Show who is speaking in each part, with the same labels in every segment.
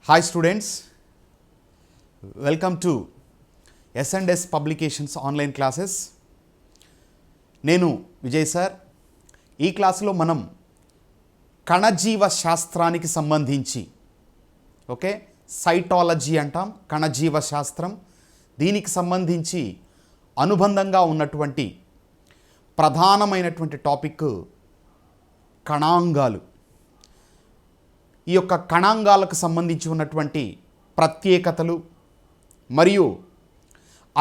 Speaker 1: Hi students, welcome to S&S Publications online classes. నేను Vijay sir. ఈ క్లాసులో మనం కణజీవ శాస్త్రానికి సంబంధించి సైటాలజీ అంటాం, కణజీవ శాస్త్రం. దీనికి సంబంధించి అనుబంధంగా ఉన్నటువంటి ప్రధానమైనటువంటి టాపిక్ కణాంగాలు. ఈ యొక్క కణాంగాలకు సంబంధించి ఉన్నటువంటి ప్రత్యేకతలు మరియు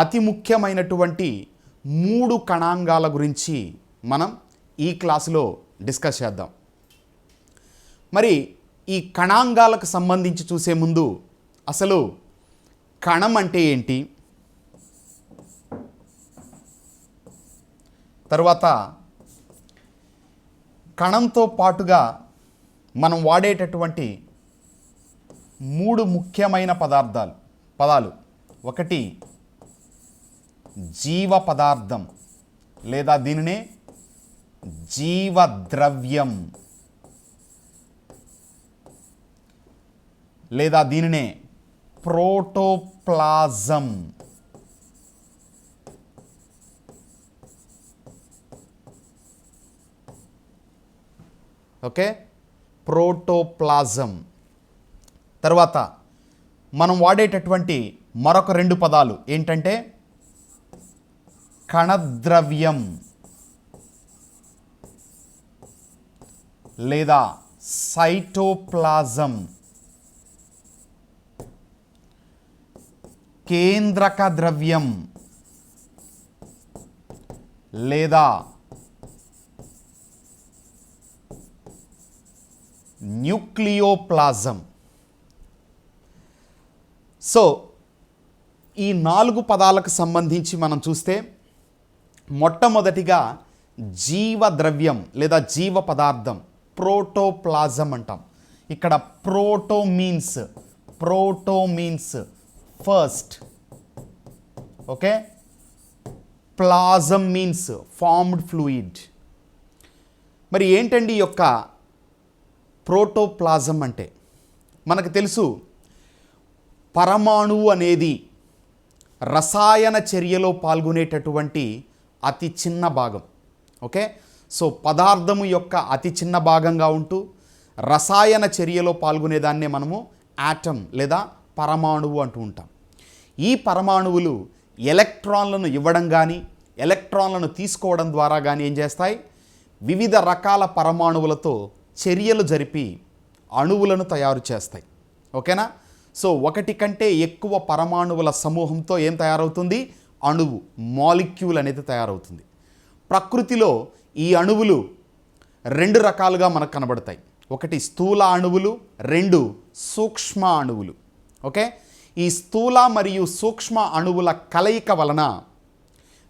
Speaker 1: అతి ముఖ్యమైనటువంటి 3 కణాంగాల గురించి మనం ఈ క్లాసులో డిస్కస్ చేద్దాం. మరి ఈ కణాంగాలకు సంబంధించి చూసే ముందు అసలు కణం అంటే ఏంటి, తర్వాత కణంతో పాటుగా మనం వాడేటటువంటి 3 ముఖ్యమైన పదాలు. ఒకటి జీవ పదార్థం లేదా దీనినే జీవద్రవ్యం లేదా దీనినే ప్రోటోప్లాజం. ప్రోటోప్లాజం. తర్వాత మనం వాడేటటువంటి మరొక 2 పదాలు ఏంటంటే కణద్రవ్యం లేదా సైటోప్లాజం, కేంద్రక ద్రవ్యం లేదా న్యూక్లియోప్లాజం. సో ఈ 4 పదాలకు సంబంధించి మనం చూస్తే మొట్టమొదటిగా జీవద్రవ్యం లేదా జీవ పదార్థం ప్రోటోప్లాజం అంటాం. ఇక్కడ proto means first, plasm means formed fluid. మరి ఏంటండి ఈ యొక్క ప్రోటోప్లాజం అంటే? మనకు తెలుసు పరమాణువు అనేది రసాయన చర్యలో పాల్గొనేటటువంటి అతి చిన్న భాగం. సో పదార్థము యొక్క అతి చిన్న భాగంగా ఉంటూ రసాయన చర్యలో పాల్గొనేదాన్నే మనము యాటమ్ లేదా పరమాణువు అంటూ ఉంటాం. ఈ పరమాణువులు ఎలక్ట్రాన్లను ఇవ్వడం కానీ ఎలక్ట్రాన్లను తీసుకోవడం ద్వారా కానీ ఏం చేస్తాయి? వివిధ రకాల పరమాణువులతో చర్యలు జరిపి అణువులను తయారు చేస్తాయి. ఓకేనా? సో ఒకటి కంటే ఎక్కువ పరమాణువుల సమూహంతో ఏం తయారవుతుంది? అణువు, మాలిక్యూల్ అనేది తయారవుతుంది. ప్రకృతిలో ఈ అణువులు 2 రకాలుగా మనకు కనబడతాయి. ఒకటి స్థూల అణువులు, 2 సూక్ష్మ అణువులు. ఈ స్థూల మరియు సూక్ష్మ అణువుల కలయిక వలన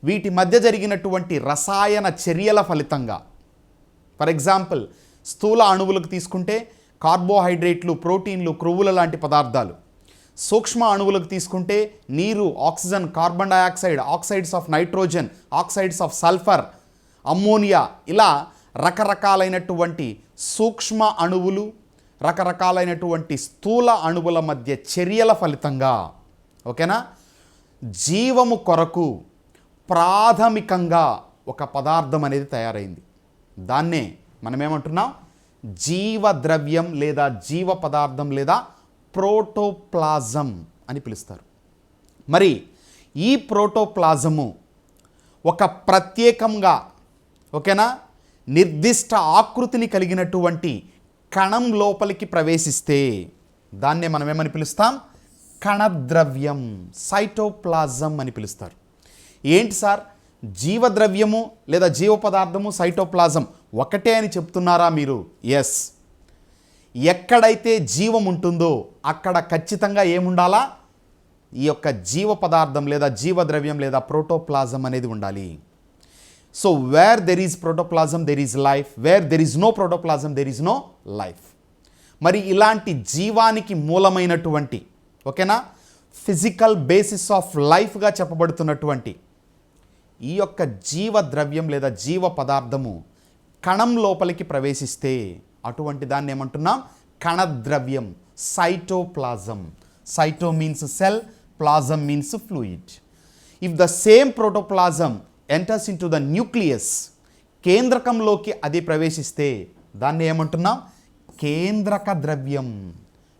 Speaker 1: వీటి మధ్య జరిగినటువంటి రసాయన చర్యల ఫలితంగా, ఫర్ ఎగ్జాంపుల్ స్థూల అణువులకు తీసుకుంటే కార్బోహైడ్రేట్లు, ప్రోటీన్లు, క్రొవ్వుల లాంటి పదార్థాలు. సూక్ష్మ అణువులకు తీసుకుంటే నీరు, oxygen, carbon dioxide, oxides of nitrogen, oxides of sulphur, ammonia, ఇలా రకరకాలైనటువంటి సూక్ష్మ అణువులు రకరకాలైనటువంటి స్థూల అణువుల మధ్య చర్యల ఫలితంగా జీవము కొరకు ప్రాథమికంగా ఒక పదార్థం అనేది తయారైంది. దాన్నే మనమేమంటున్నాం? జీవద్రవ్యం లేదా జీవ పదార్థం లేదా ప్రోటోప్లాజం అని పిలుస్తారు. మరి ఈ ప్రోటోప్లాజము ఒక ప్రత్యేకంగా నిర్దిష్ట ఆకృతిని కలిగినటువంటి కణం లోపలికి ప్రవేశిస్తే దాన్నే మనం ఏమని పిలుస్తాం? కణద్రవ్యం, సైటోప్లాజం అని పిలుస్తారు. ఏంటి సార్, జీవద్రవ్యము లేదా జీవ పదార్థము, సైటోప్లాజం ఒకటే అని చెప్తున్నారా మీరు? ఎస్. ఎక్కడైతే జీవం ఉంటుందో అక్కడ ఖచ్చితంగా ఏముండాలా? ఈ యొక్క జీవ పదార్థం లేదా జీవద్రవ్యం లేదా ప్రోటోప్లాజం అనేది ఉండాలి. So where there is protoplasm there is life, where there is no protoplasm there is no life. మరి ఇలాంటి జీవానికి మూలమైనటువంటి ఫిజికల్ బేసిస్ ఆఫ్ లైఫ్గా చెప్పబడుతున్నటువంటి ఈ యొక్క జీవద్రవ్యం లేదా జీవ పదార్థము కణం లోపలికి ప్రవేశిస్తే అటువంటి దాన్ని ఏమంటున్నాం? కణద్రవ్యం, cytoplasm. Cyto means cell, plasm means fluid. If the same protoplasm enters into the nucleus, కేంద్రకంలోకి అది ప్రవేశిస్తే దాన్ని ఏమంటున్నాం? కేంద్రక ద్రవ్యం,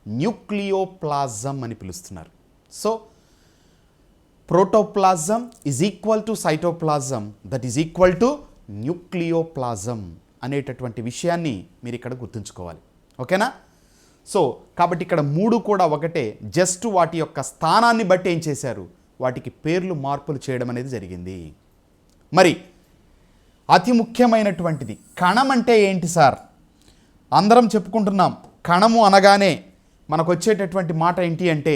Speaker 1: న్యూక్లియోప్లాజం అని పిలుస్తున్నారు. So protoplasm is equal to cytoplasm, that is equal to nucleoplasm అనేటటువంటి విషయాన్ని మీరు ఇక్కడ గుర్తుంచుకోవాలి. ఓకేనా? సో కాబట్టి ఇక్కడ మూడు కూడా ఒకటే, జస్ట్ వాటి యొక్క స్థానాన్ని బట్టి ఏం చేశారు, వాటికి పేర్లు మార్పులు చేయడం అనేది జరిగింది. మరి అతి ముఖ్యమైనటువంటిది కణం అంటే ఏంటి సార్? అందరం చెప్పుకుంటున్నాం. కణము అనగానే మనకు వచ్చేటటువంటి మాట ఏంటి అంటే,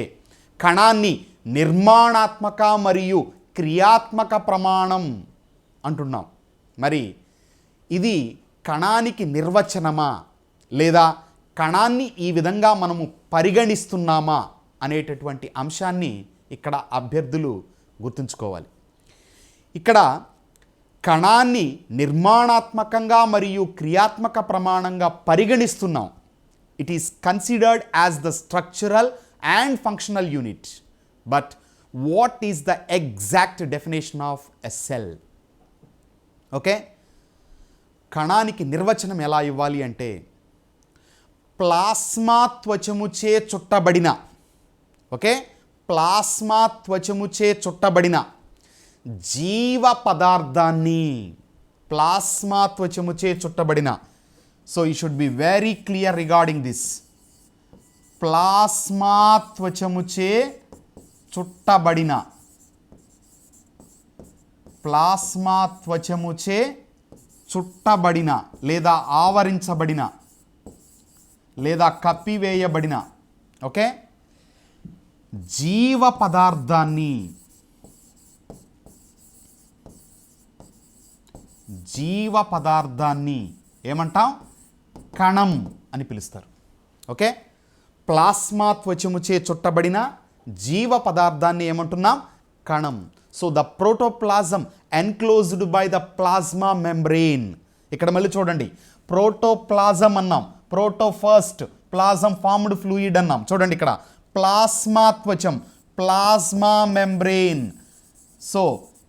Speaker 1: కణాన్ని నిర్మాణాత్మక మరియు క్రియాత్మక ప్రమాణం అంటున్నాం. మరి ఇది కణానికి నిర్వచనమా లేదా కణాన్ని ఈ విధంగా మనము పరిగణిస్తున్నామా అనేటటువంటి అంశాన్ని ఇక్కడ అభ్యర్థులు గుర్తుంచుకోవాలి. ఇక్కడ కణాన్ని నిర్మాణాత్మకంగా మరియు క్రియాత్మక ప్రమాణంగా పరిగణిస్తున్నాం. It is considered as the structural and functional unit. But what is the exact definition of a cell? Okay, కణానికి నిర్వచనం ఎలా ఇవ్వాలి అంటే, ప్లాస్మా త్వచముచే చుట్టబడిన, ఓకే, ప్లాస్మా త్వచముచే చుట్టబడిన జీవ పదార్థాన్ని, ప్లాస్మా త్వచముచే చుట్టబడిన, so you should be very clear regarding this. Plasma త్వచముచే చుట్టబడిన, ప్లాస్మా త్వచముచే చుట్టబడిన లేదా ఆవరించబడిన లేదా కప్పివేయబడిన, ఓకే, జీవ పదార్థాన్ని, జీవ పదార్థాన్ని ఏమంటాం? కణం అని పిలుస్తారు. ఓకే, ప్లాస్మా త్వచముచే చుట్టబడిన జీవ పదార్థాన్ని ఏమంటున్నాం? కణం. So the protoplasm enclosed by the plasma membrane. ఇక్కడ మళ్ళీ చూడండి, ప్రోటోప్లాజం అన్నాం, proto first, plasm formed fluid అన్నాం. చూడండి ఇక్కడ ప్లాస్మా త్వచం, ప్లాస్మా మెంబ్రెయిన్. సో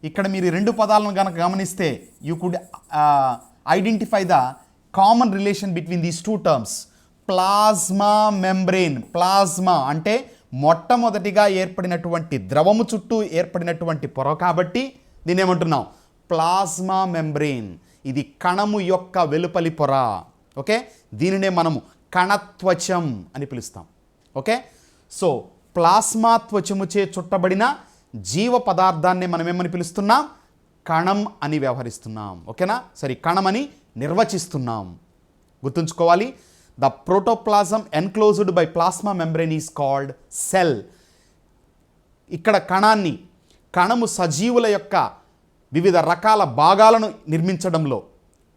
Speaker 1: ఇక్కడ మీరు రెండు పదాలను కనుక గమనిస్తే you could identify the common relation between these two terms. Plasma membrane, plasma అంటే మొట్టమొదటిగా ఏర్పడినటువంటి ద్రవము చుట్టూ ఏర్పడినటువంటి పొర కాబట్టి దీన్ని ఏమంటున్నాం? Plasma membrane. ఇది కణము యొక్క వెలుపలి పొర. ఓకే, దీనినే మనము కణత్వచం అని పిలుస్తాం. ఓకే, సో ప్లాస్మా త్వచముచే చుట్టబడిన జీవ పదార్థాన్ని మనం ఏమని పిలుస్తున్నాం? కణం అని వ్యవహరిస్తున్నాం. ఓకేనా? సరే, కణమని నిర్వచిస్తున్నాం. గుర్తుంచుకోవాలి, the protoplasm enclosed by plasma membrane is called cell. ఇక్కడ కణాన్ని, కణము సజీవుల యొక్క వివిధ రకాల భాగాలను నిర్మించడంలో,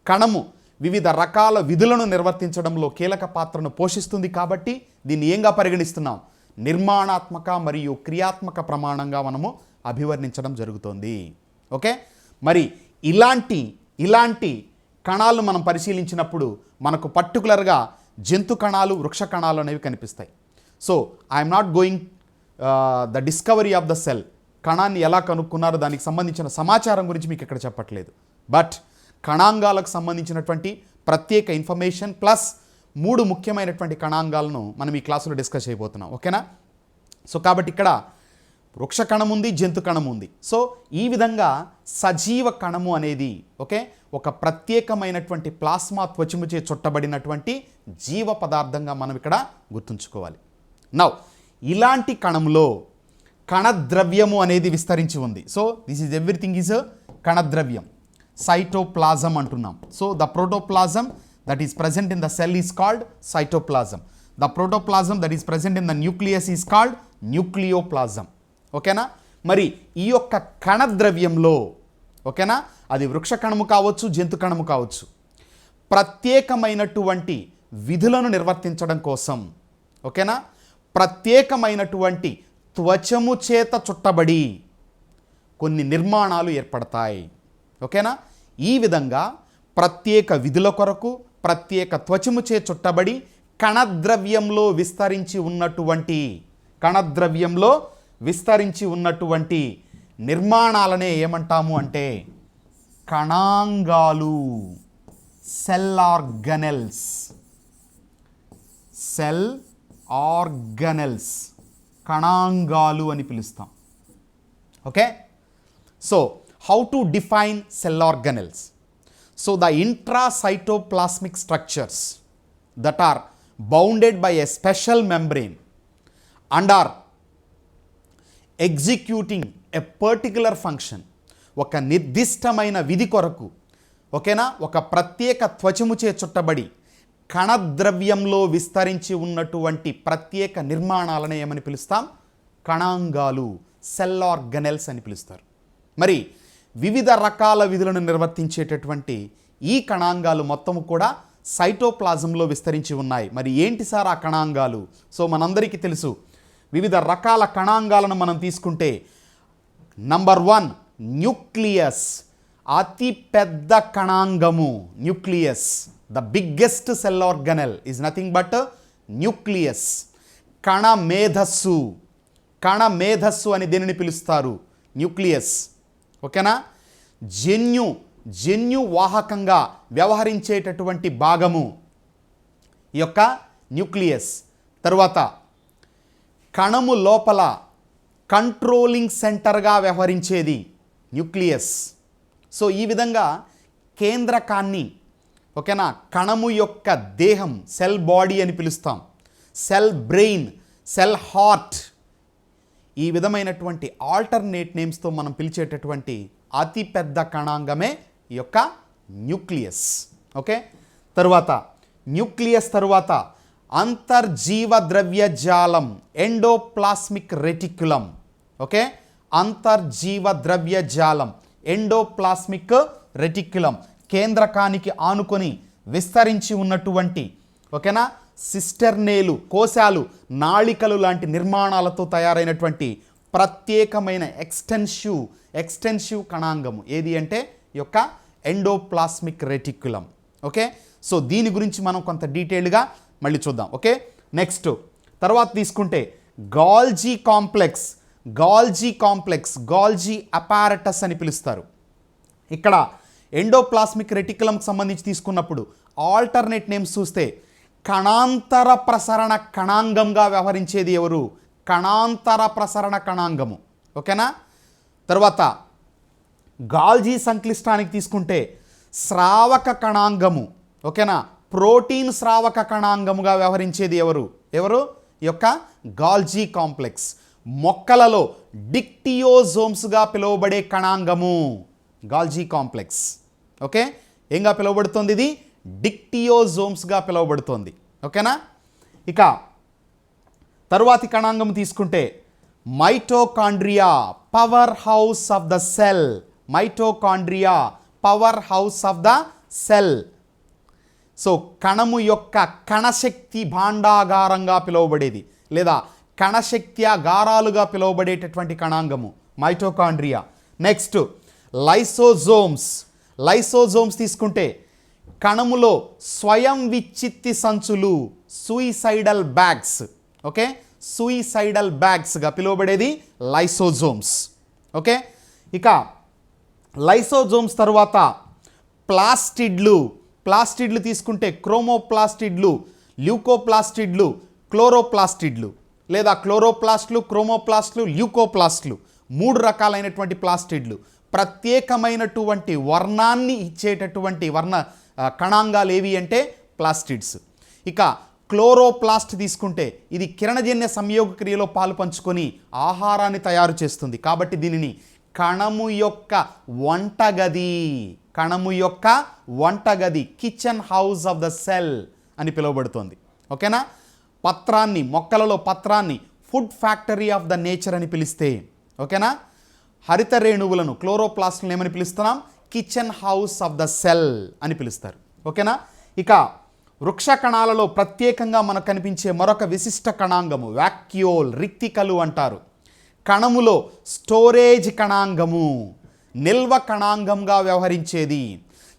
Speaker 1: కణము వివిధ రకాల విధులను నిర్వర్తించడంలో కీలక పాత్రను పోషిస్తుంది కాబట్టి దీన్ని ఏంగా పరిగణిస్తున్నాం? నిర్మాణాత్మక మరియు క్రియాత్మక ప్రమాణంగా మనము అభివర్ణించడం జరుగుతుంది. ఓకే, మరి ఇలాంటి కణాలను మనం పరిశీలించినప్పుడు మనకు పర్టికులర్గా జంతు కణాలు, వృక్ష కణాలు అనేవి కనిపిస్తాయి. So I'm not going the discovery of the cell. కణాన్ని ఎలా కనుక్కున్నారో దానికి సంబంధించిన సమాచారం గురించి మీకు ఇక్కడ చెప్పట్లేదు. బట్ కణాంగాలకు సంబంధించినటువంటి ప్రత్యేక ఇన్ఫర్మేషన్ ప్లస్ 3 ముఖ్యమైనటువంటి కణాంగాలను మనం ఈ క్లాసులో డిస్కస్ చేయబోతున్నాం. ఓకేనా? సో కాబట్టి ఇక్కడ వృక్ష కణం ఉంది, జంతు కణం ఉంది. సో ఈ విధంగా సజీవ కణము అనేది ఒక ప్రత్యేకమైనటువంటి ప్లాస్మా త్వచముచే చుట్టబడినటువంటి జీవ పదార్థంగా మనం ఇక్కడ గుర్తుంచుకోవాలి. నౌ ఇలాంటి కణంలో కణద్రవ్యము అనేది విస్తరించి ఉంది. So this is everything is కణద్రవ్యం. సైటోప్లాజం అంటున్నాం. So the protoplasm that is present in the cell is called cytoplasm. The protoplasm that is present in the nucleus is called nucleoplasm. ఓకేనా? మరి ఈ యొక్క కణద్రవ్యంలో, ఓకేనా, అది వృక్ష కణము కావచ్చు, జంతు కణము కావచ్చు, ప్రత్యేకమైనటువంటి విధులను నిర్వర్తించడం కోసం, ఓకేనా, ప్రత్యేకమైనటువంటి త్వచము చేత చుట్టబడి కొన్ని నిర్మాణాలు ఏర్పడతాయి. ఓకేనా? ఈ విధంగా ప్రత్యేక విధుల కొరకు ప్రత్యేక త్వచముచే చుట్టబడి కణద్రవ్యంలో విస్తరించి ఉన్నటువంటి నిర్మాణాలనే ఏమంటాము అంటే కణాంగాలు, సెల్ ఆర్గనెల్స్, కణాంగాలు అని పిలుస్తాం. Okay, so how to define cell organelles? So the intracytoplasmic structures that are bounded by a special membrane and are executing a particular function, ఒక నిర్దిష్టమైన విధి కొరకు, ఓకేనా, ఒక ప్రత్యేక త్వచముచే చుట్టబడి కణద్రవ్యంలో విస్తరించి ఉన్నటువంటి ప్రత్యేక నిర్మాణాలను ఏమని పిలుస్తాం? కణాంగాలు, సెల్ ఆర్గనెల్స్ అని పిలుస్తారు. మరి వివిధ రకాల విధులను నిర్వర్తించేటటువంటి ఈ కణాంగాలు మొత్తము కూడా సైటోప్లాజంలో విస్తరించి ఉన్నాయి. మరి ఏంటి సార్ ఆ కణాంగాలు? సో మనందరికీ తెలుసు, వివిధ రకాల కణాంగాలను మనం తీసుకుంటే నంబర్ 1 న్యూక్లియస్, అతి పెద్ద కణాంగము. Nucleus, the biggest cell organelle is nothing but nucleus. కణమేధస్సు అని దేనిని పిలుస్తారు? న్యూక్లియస్. ఓకేనా, జన్యు వాహకంగా వ్యవహరించేటటువంటి భాగము ఈ యొక్క న్యూక్లియస్. తరువాత కణము లోపల కంట్రోలింగ్ సెంటర్గా వ్యవహరించేది న్యూక్లియస్. సో ఈ విధంగా కేంద్రకాన్ని, ఓకేనా, కణము యొక్క దేహం, సెల్ బాడీ అని పిలుస్తాం, సెల్ బ్రెయిన్, సెల్ హార్ట్, ఈ విధమైనటువంటి ఆల్టర్నేట్ నేమ్స్తో మనం పిలిచేటటువంటి అతి పెద్ద కణాంగమే ఈ యొక్క న్యూక్లియస్. ఓకే, తరువాత న్యూక్లియస్ తరువాత అంతర్జీవ ద్రవ్యజాలం, ఎండోప్లాస్మిక్ రెటిక్యులం. ఓకే, అంతర్జీవ ద్రవ్యజాలం, ఎండోప్లాస్మిక్ రెటిక్యులం, కేంద్రకానికి ఆనుకొని విస్తరించి ఉన్నటువంటి, ఓకేనా, సిస్టర్నేలు, కోశాలు, నాళికలు లాంటి నిర్మాణాలతో తయారైనటువంటి ప్రత్యేకమైన ఎక్స్టెన్సివ్ కణాంగము ఏది అంటే ఈ యొక్క ఎండోప్లాస్మిక్ రెటిక్యులం. ఓకే, సో దీని గురించి మనం కొంత డీటెయిల్డ్గా మళ్ళీ చూద్దాం. ఓకే, నెక్స్ట్ తర్వాత తీసుకుంటే గాల్జీ అపారటస్ అని పిలుస్తారు. ఇక్కడ ఎండోప్లాస్మిక్ రెటిక్యులంకి సంబంధించి తీసుకున్నప్పుడు ఆల్టర్నేట్ నేమ్స్ చూస్తే కణాంతర ప్రసరణ కణాంగంగా వ్యవహరించేది ఎవరు? కణాంతర ప్రసరణ కణాంగము. ఓకేనా, తర్వాత గాల్జీ సంక్లిష్టానికి తీసుకుంటే స్రావక కణాంగము. ఓకేనా, ప్రోటీన్ స్రావక కణాంగముగా వ్యవహరించేది ఎవరు? ఈ యొక్క గాల్జీ కాంప్లెక్స్. మొక్కలలో డిక్టియోజోమ్స్గా పిలువబడే కణాంగము గాల్జీ కాంప్లెక్స్. ఓకే, ఏంగా పిలువబడుతుంది? ఇది డిక్టియోజోమ్స్గా పిలువబడుతోంది. ఓకేనా, ఇక తరువాతి కణాంగం తీసుకుంటే mitochondria, power house of the cell. Mitochondria, power house of the cell. So కణము యొక్క కణశక్తి భాండాగారంగా పిలువబడేది లేదా కణశక్త్యాగారాలుగా పిలువబడేటటువంటి కణాంగము మైటోకాండ్రియా. నెక్స్ట్ లైసోజోమ్స్ తీసుకుంటే కణములో స్వయం విచ్చిత్తి సంచులు, సూయిసైడల్ బ్యాగ్స్. ఓకే, సూయిసైడల్ బ్యాగ్స్గా పిలువబడేది లైసోజోమ్స్. ఓకే, ఇక లైసోజోమ్స్ తర్వాత ప్లాస్టిడ్లు తీసుకుంటే క్రోమోప్లాస్టిడ్లు, ల్యూకోప్లాస్టిడ్లు, క్లోరోప్లాస్టిడ్లు లేదా క్లోరోప్లాస్ట్లు, క్రోమోప్లాస్ట్లు, ల్యూకోప్లాస్ట్లు, 3 రకాలైనటువంటి ప్లాస్టిడ్లు. ప్రత్యేకమైనటువంటి వర్ణాన్ని ఇచ్చేటటువంటి కణాంగాలు ఏవి అంటే ప్లాస్టిడ్స్. ఇక క్లోరోప్లాస్ట్ తీసుకుంటే ఇది కిరణజన్య సంయోగ క్రియలో పాలు పంచుకొని ఆహారాన్ని తయారు చేస్తుంది. కాబట్టి దీనిని కణము యొక్క వంటగది, kitchen house of the cell అని పిలువబడుతుంది. ఓకేనా, మొక్కలలో పత్రాన్ని food factory of the nature అని పిలిస్తే, ఓకేనా, హరిత రేణువులను క్లోరోప్లాస్ట్లను ఏమని పిలుస్తున్నాం? Kitchen house of the cell అని పిలుస్తారు. ఓకేనా, ఇక వృక్ష కణాలలో ప్రత్యేకంగా మనకు కనిపించే మరొక విశిష్ట కణాంగము వాక్యూల్, రిక్తికలు అంటారు. కణములో స్టోరేజ్ కణాంగము, నిల్వ కణాంగంగా వ్యవహరించేది.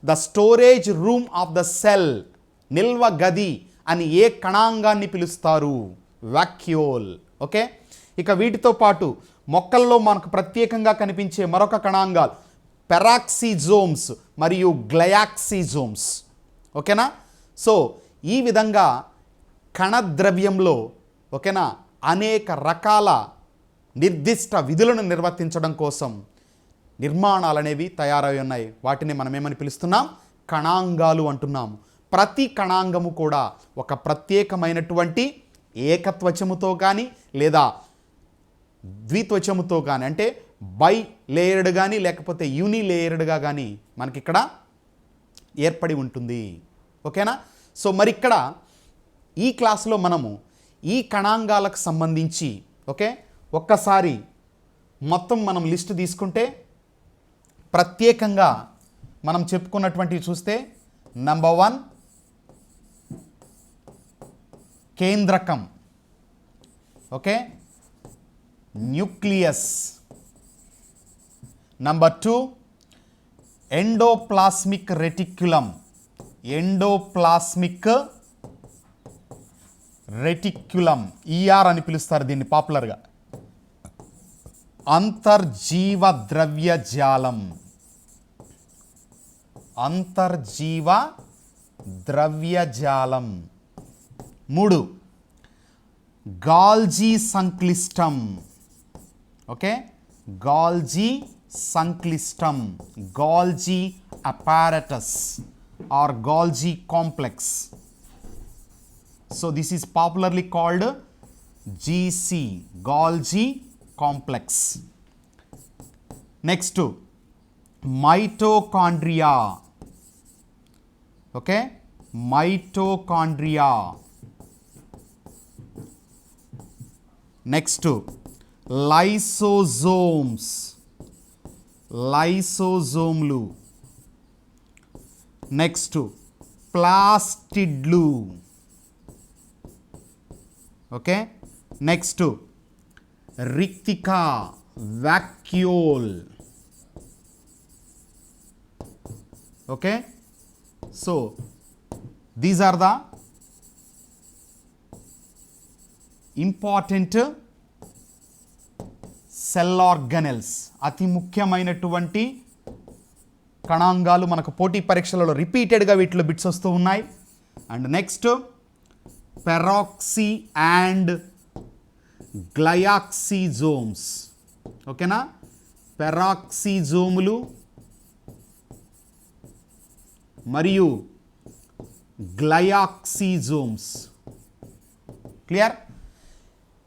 Speaker 1: The storage room of the cell, నిల్వ గది అని ఏ కణాంగాన్ని పిలుస్తారు? వాక్యూల్. ఓకే, ఇక వీటితో పాటు మొక్కల్లో మనకు ప్రత్యేకంగా కనిపించే మరొక కణాంగాలు పెరాక్సిజోమ్స్ మరియు గ్లయాక్సిజోమ్స్. ఓకేనా? సో ఈ విధంగా కణద్రవ్యంలో ఓకేనా అనేక రకాల నిర్దిష్ట విధులను నిర్వర్తించడం కోసం నిర్మాణాలు అనేవి తయారై ఉన్నాయి. వాటిని మనం ఏమని పిలుస్తున్నాం? కణాంగాలు అంటున్నాం. ప్రతి కణాంగము కూడా ఒక ప్రత్యేకమైనటువంటి ఏకత్వచముతో కానీ లేదా ద్విత్వచముతో కానీ, అంటే బై లేయర్డ్ కానీ లేకపోతే యూని లేయర్డ్గా కానీ మనకి ఇక్కడ ఏర్పడి ఉంటుంది. ఓకేనా? సో మరి ఇక్కడ ఈ క్లాసులో మనము ఈ కణాంగాలకు సంబంధించి ఓకే ఒక్కసారి మొత్తం మనం లిస్ట్ తీసుకుంటే ప్రత్యేకంగా మనం చెప్పుకున్నటువంటివి చూస్తే నంబర్ 1 కేంద్రకం. Okay, nucleus. Number 2 endoplasmic reticulum. Endoplasmic reticulum ER అని పిలుస్తారు దీన్ని పాపులర్గా. అంతర్జీవ ద్రవ్యజాలం. అంతర్జీవ ద్రవ్యజాలం. 3 గాల్జీ సంక్లిష్టం. ఓకే, గాల్జీ సంక్లిష్టం, Golgi apparatus or Golgi complex. So this is popularly called GC, Golgi complex. Next, mitochondria. Okay, mitochondria. Next, lysosomes. Lysosomlu. Next, plastidlu. Okay, next రిక్తికా, vacuole. Okay, so these are the important cell organelles. అతి ముఖ్యమైనటువంటి కణాంగాలు మనకు పోటీ పరీక్షలలో రిపీటెడ్గా వీటిలో bits వస్తూ ఉన్నాయి. And next peroxy and glyoxysomes. ఓకేనా, పెరాక్సిజోములు మరియు గ్లయాక్సిజోమ్స్. క్లియర్?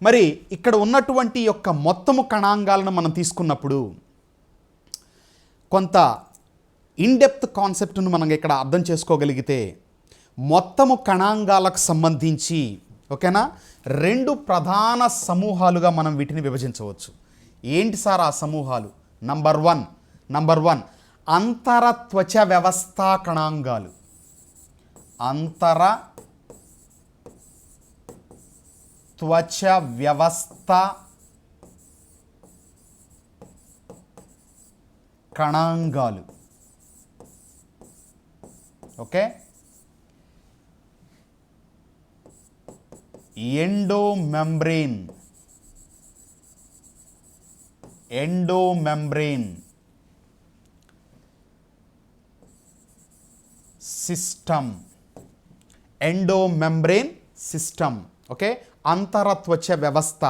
Speaker 1: మరి ఇక్కడ ఉన్నటువంటి యొక్క మొత్తము కణాంగాలను మనం తీసుకున్నప్పుడు కొంత ఇన్డెప్త్ కాన్సెప్ట్ను మనం ఇక్కడ అర్థం చేసుకోగలిగితే మొత్తము కణాంగాలకు సంబంధించి ఓకేనా 2 ప్రధాన సమూహాలుగా మనం వీటిని విభజించవచ్చు. ఏంటి సార్ ఆ సమూహాలు? నంబర్ 1 అంతర త్వచ వ్యవస్థ కణాంగాలు. అంతర త్వచ వ్యవస్థ కణాంగాలు. Okay, endomembrane. Endomembrane system. Endomembrane system. Okay, అంతర త్వచ వ్యవస్థ,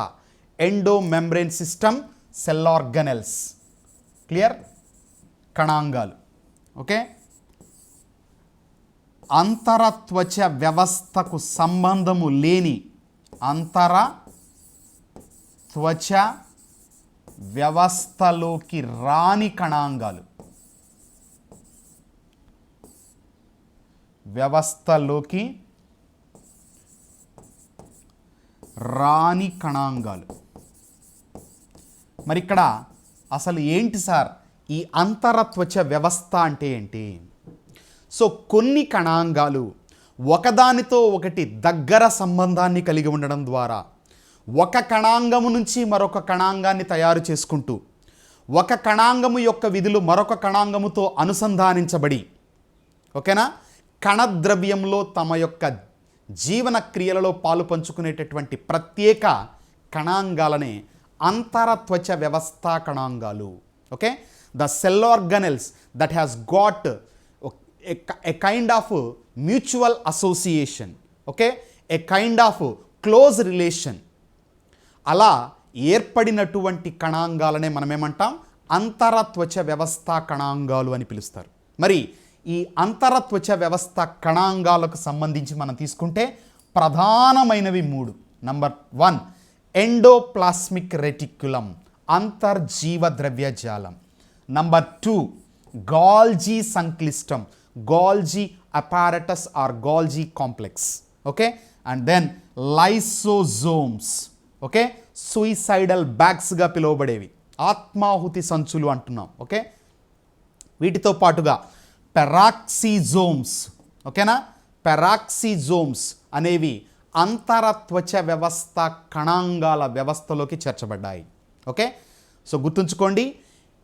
Speaker 1: endomembrane system, cell organelles. Clear? కణాంగాలు. ఓకే, అంతర త్వచ వ్యవస్థకు సంబంధము లేని అంతర త్వచ వ్యవస్థలోకి రాని కణాంగాలు. వ్యవస్థలోకి రాని కణాంగాలు. మరి ఇక్కడ అసలు ఏంటి సార్ ఈ అంతర త్వచ వ్యవస్థ అంటే ఏంటి? సో కొన్ని కణాంగాలు ఒకదానితో ఒకటి దగ్గర సంబంధాన్ని కలిగి ఉండడం ద్వారా ఒక కణాంగము నుంచి మరొక కణాంగాన్ని తయారు చేసుకుంటూ ఒక కణాంగము యొక్క విధులు మరొక కణాంగముతో అనుసంధానించబడి ఓకేనా కణద్రవ్యంలో తమ యొక్క జీవన క్రియలలో పాలు పంచుకునేటటువంటి ప్రత్యేక కణాంగాలనే అంతరత్వచ వ్యవస్థ కణాంగాలు. Okay, the cell organelles that has got a kind of mutual association, okay, a kind of close relation. అలా ఏర్పడినటువంటి కణాంగాలనే మనం ఏమంటాం, అంతరత్వచ వ్యవస్థ కణాంగాలు అని పిలుస్తారు. మరి ఈ అంతరత్వచ వ్యవస్థ కణాంగాలకు సంబంధించి మనం తీసుకుంటే ప్రధానమైనవి 3. నంబర్ 1 ఎండోప్లాస్మిక్ రెటిక్యులం, అంతర్జీవ ద్రవ్యజాలం. నంబర్ 2 గాల్జీ సంక్లిష్టం, Golgi apparatus or Golgi complex, okay, and then lysosomes, okay, suicidal bags గా పిలువబడేవి, ఆత్మాహుతి సంచులు అంటున్నాం. ఓకే, వీటితో పాటుగా పెరాక్సిజోమ్స్, ఓకేనా, పెరాక్సిజోమ్స్ అనేవి అంతరత్వచ వ్యవస్థ కణాంగాల వ్యవస్థలోకి చేర్చబడ్డాయి. ఓకే, సో గుర్తుంచుకోండి,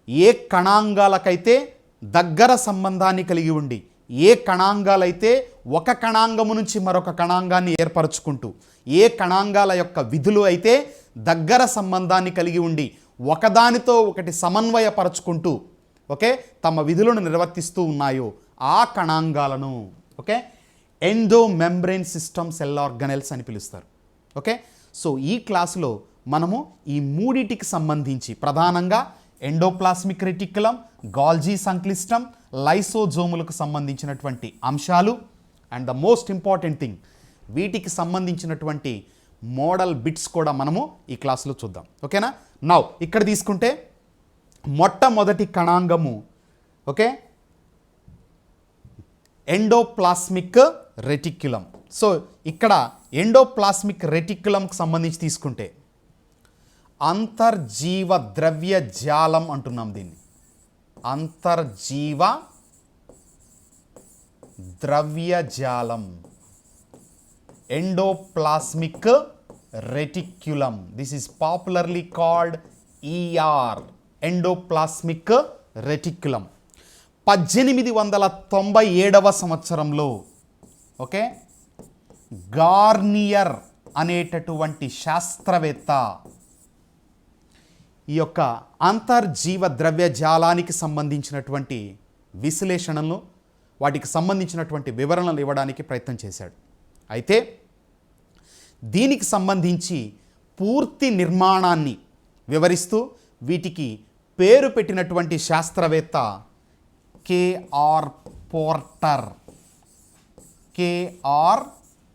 Speaker 1: ఏ కణాంగాలకైతే దగ్గర సంబంధాన్ని కలిగి ఉండి, ఏ కణాంగాలైతే ఒక కణాంగము నుంచి మరొక కణాంగాన్ని ఏర్పరచుకుంటూ, ఏ కణాంగాల యొక్క విధులు అయితే దగ్గర సంబంధాన్ని కలిగి ఉండి ఒకదానితో ఒకటి సమన్వయపరచుకుంటూ, ఓకే, తమ విధులను నిర్వర్తిస్తూ ఉన్నాయో ఆ కణాంగాలను, okay, endomembrane system cell organelles అని పిలుస్తారు. ఓకే, సో ఈ క్లాసులో మనము ఈ మూడిటికి సంబంధించి ప్రధానంగా ఎండోప్లాస్మిక్ రెటిక్యులం, గాల్జీ సంక్లిష్టం, లైసోజోములకు సంబంధించినటువంటి అంశాలు and the most important thing, వీటికి సంబంధించినటువంటి మోడల్ బిట్స్ కూడా మనము ఈ క్లాసులో చూద్దాం. ఓకేనా, నౌ ఇక్కడ తీసుకుంటే మొట్టమొదటి కణాంగము, ఓకే, ఎండోప్లాస్మిక్ రెటిక్యులం. సో ఇక్కడ ఎండోప్లాస్మిక్ రెటిక్యులంకి సంబంధించి తీసుకుంటే అంతర్జీవ ద్రవ్యజాలం అంటున్నాం దీన్ని, అంతర్జీవ ద్రవ్యజాలం, endoplasmic reticulum. This is popularly called ER, endoplasmic reticulum. 1897వ సంవత్సరంలో, ఓకే, గార్నియర్ అనేటటువంటి శాస్త్రవేత్త ఈ యొక్క అంతర్జీవ ద్రవ్యజాలానికి సంబంధించినటువంటి విశ్లేషణలను, వాటికి సంబంధించినటువంటి వివరణలు ఇవ్వడానికి ప్రయత్నం చేశాడు. అయితే దీనికి సంబంధించి పూర్తి నిర్మాణాన్ని వివరిస్తూ వీటికి పేరు పెట్టినటువంటి శాస్త్రవేత్త కేఆర్ పోర్టర్, కేఆర్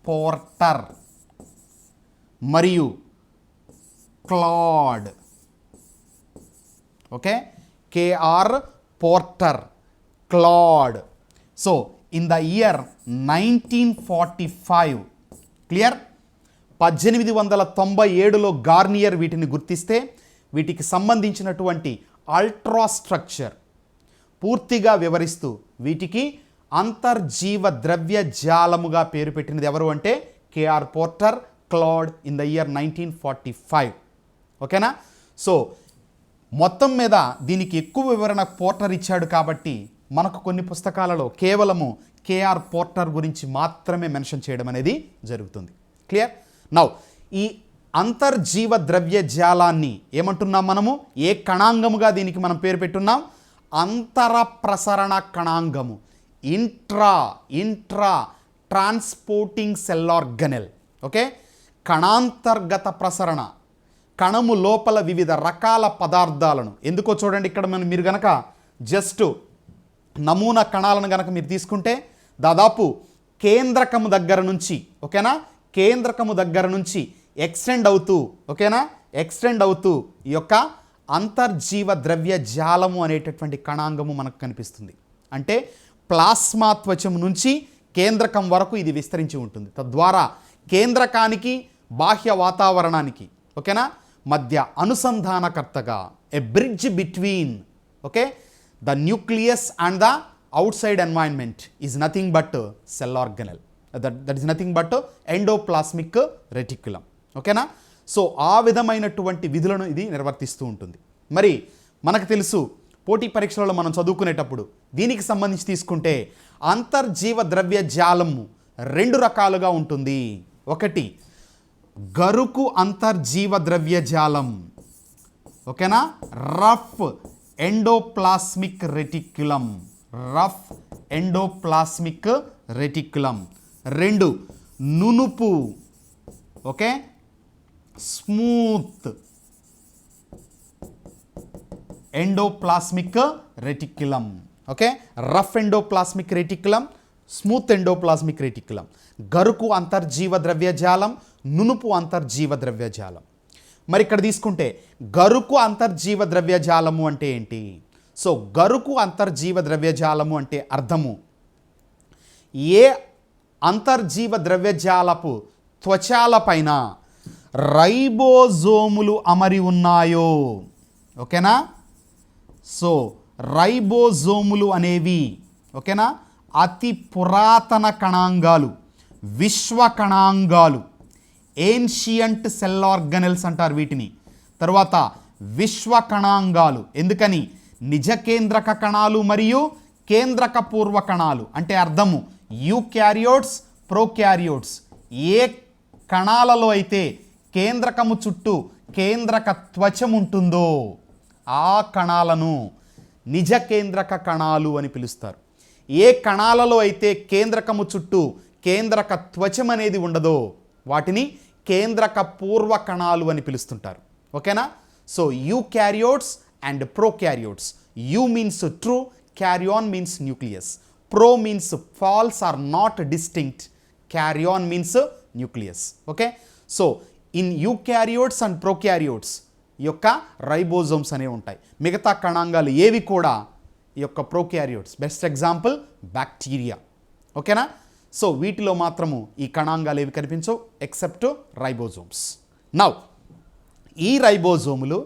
Speaker 1: పోర్టర్ మరియు Claude. Okay, KR Porter, Claude. So in the year 1945, clear, 1897లో గార్నియర్ వీటిని గుర్తిస్తే వీటికి సంబంధించినటువంటి అల్ట్రాస్ట్రక్చర్ పూర్తిగా వివరిస్తూ వీటికి అంతర్జీవ ద్రవ్యజాలముగా పేరు పెట్టినది ఎవరు అంటే K R Porter, Claude in the year 1945. ఓకేనా, సో మొత్తం మీద దీనికి ఎక్కువ వివరణ పోర్టర్ ఇచ్చాడు కాబట్టి మనకు కొన్ని పుస్తకాలలో కేవలము కేఆర్ పోర్టర్ గురించి మాత్రమే మెన్షన్ చేయడం అనేది జరుగుతుంది. క్లియర్, నౌ ఈ అంతర్జీవ ద్రవ్యజాలాన్ని ఏమంటున్నాం మనము, ఏ కణాంగముగా దీనికి మనం పేరు పెట్టున్నాం, అంతర ప్రసరణ కణాంగము, intra transporting cell organelle. Okay, కణాంతర్గత ప్రసరణ, కణము లోపల వివిధ రకాల పదార్థాలను, ఎందుకో చూడండి ఇక్కడ మీరు గనక జస్ట్ నమూనా కణాలను గనక మీరు తీసుకుంటే దాదాపు కేంద్రకము దగ్గర నుంచి, ఓకేనా, కేంద్రకము దగ్గర నుంచి ఎక్స్టెండ్ అవుతూ, ఓకేనా, ఎక్స్టెండ్ అవుతూ ఈ యొక్క అంతర్జీవ ద్రవ్యజాలము అనేటటువంటి కణాంగము మనకు కనిపిస్తుంది. అంటే ప్లాస్మా త్వచము నుంచి కేంద్రకం వరకు ఇది విస్తరించి ఉంటుంది. తద్వారా కేంద్రకానికి బాహ్య వాతావరణానికి, ఓకేనా, మధ్య అనుసంధానకర్తగా, a bridge between, okay, the nucleus and the outside environment is nothing but cell organelle, that is nothing but endoplasmic reticulum. ఓకేనా, సో ఆ విధమైనటువంటి విధులను ఇది నిర్వర్తిస్తూ ఉంటుంది. మరి మనకు తెలుసు పోటీ పరీక్షలలో మనం చదువుకునేటప్పుడు దీనికి సంబంధించి తీసుకుంటే అంతర్జీవ ద్రవ్యజాలము రెండు రకాలుగా ఉంటుంది. ఒకటి గరుకు అంతర్జీవ ద్రవ్యజాలం, ఓకేనా, rough endoplasmic reticulum, rough endoplasmic reticulum. రెండు నునుపు, okay, smooth endoplasmic reticulum. Okay, rough endoplasmic reticulum, smooth endoplasmic reticulum. గరుకు అంతర్జీవ ద్రవ్యజాలం, నునుపు అంతర్జీవ ద్రవ్యజాలం. మరి ఇక్కడ తీసుకుంటే గరుకు అంతర్జీవ ద్రవ్యజాలము అంటే ఏంటి? సో గరుకు అంతర్జీవ ద్రవ్యజాలము అంటే అర్థము, ఏ అంతర్జీవ ద్రవ్యజాలపు త్వచాలపైన రైబోజోములు అమరి ఉన్నాయో, ఓకేనా. సో రైబోజోములు అనేవి, ఓకేనా, అతి పురాతన కణాంగాలు, విశ్వ కణాంగాలు, ఏన్షియంట్ సెల్ ఆర్గనెల్స్ అంటారు వీటిని. తర్వాత విశ్వ కణాంగాలు, ఎందుకని నిజ కేంద్రక కణాలు మరియు కేంద్రక పూర్వ కణాలు అంటే అర్థము యూక్యారియోట్స్, ప్రోక్యారియోట్స్. ఏ కణాలలో అయితే కేంద్రకము చుట్టూ కేంద్రక త్వచం ఉంటుందో ఆ కణాలను నిజ కేంద్రక కణాలు అని పిలుస్తారు. ఏ కణాలలో అయితే కేంద్రకము చుట్టూ కేంద్రక త్వచం అనేది ఉండదో వాటిని కేంద్రక పూర్వ కణాలు అని పిలుస్తుంటారు. ఓకేనా. So eukaryotes and prokaryotes. Eu means true, karyon means nucleus, pro means false or not distinct, karyon means nucleus. Okay. So in eukaryotes and prokaryotes ఈ యొక్క రైబోజోమ్స్ అనేవి ఉంటాయి. మిగతా కణాంగాలు ఏవి కూడా ఈ యొక్క ప్రోక్యారియోట్స్. Best example bacteria. ఓకేనా. సో వీటిలో మాత్రము ఈ కణాంగాలు ఏవి కనిపించవు ఎక్సెప్ట్ రైబోజోమ్స్. నౌ ఈ రైబోజోములు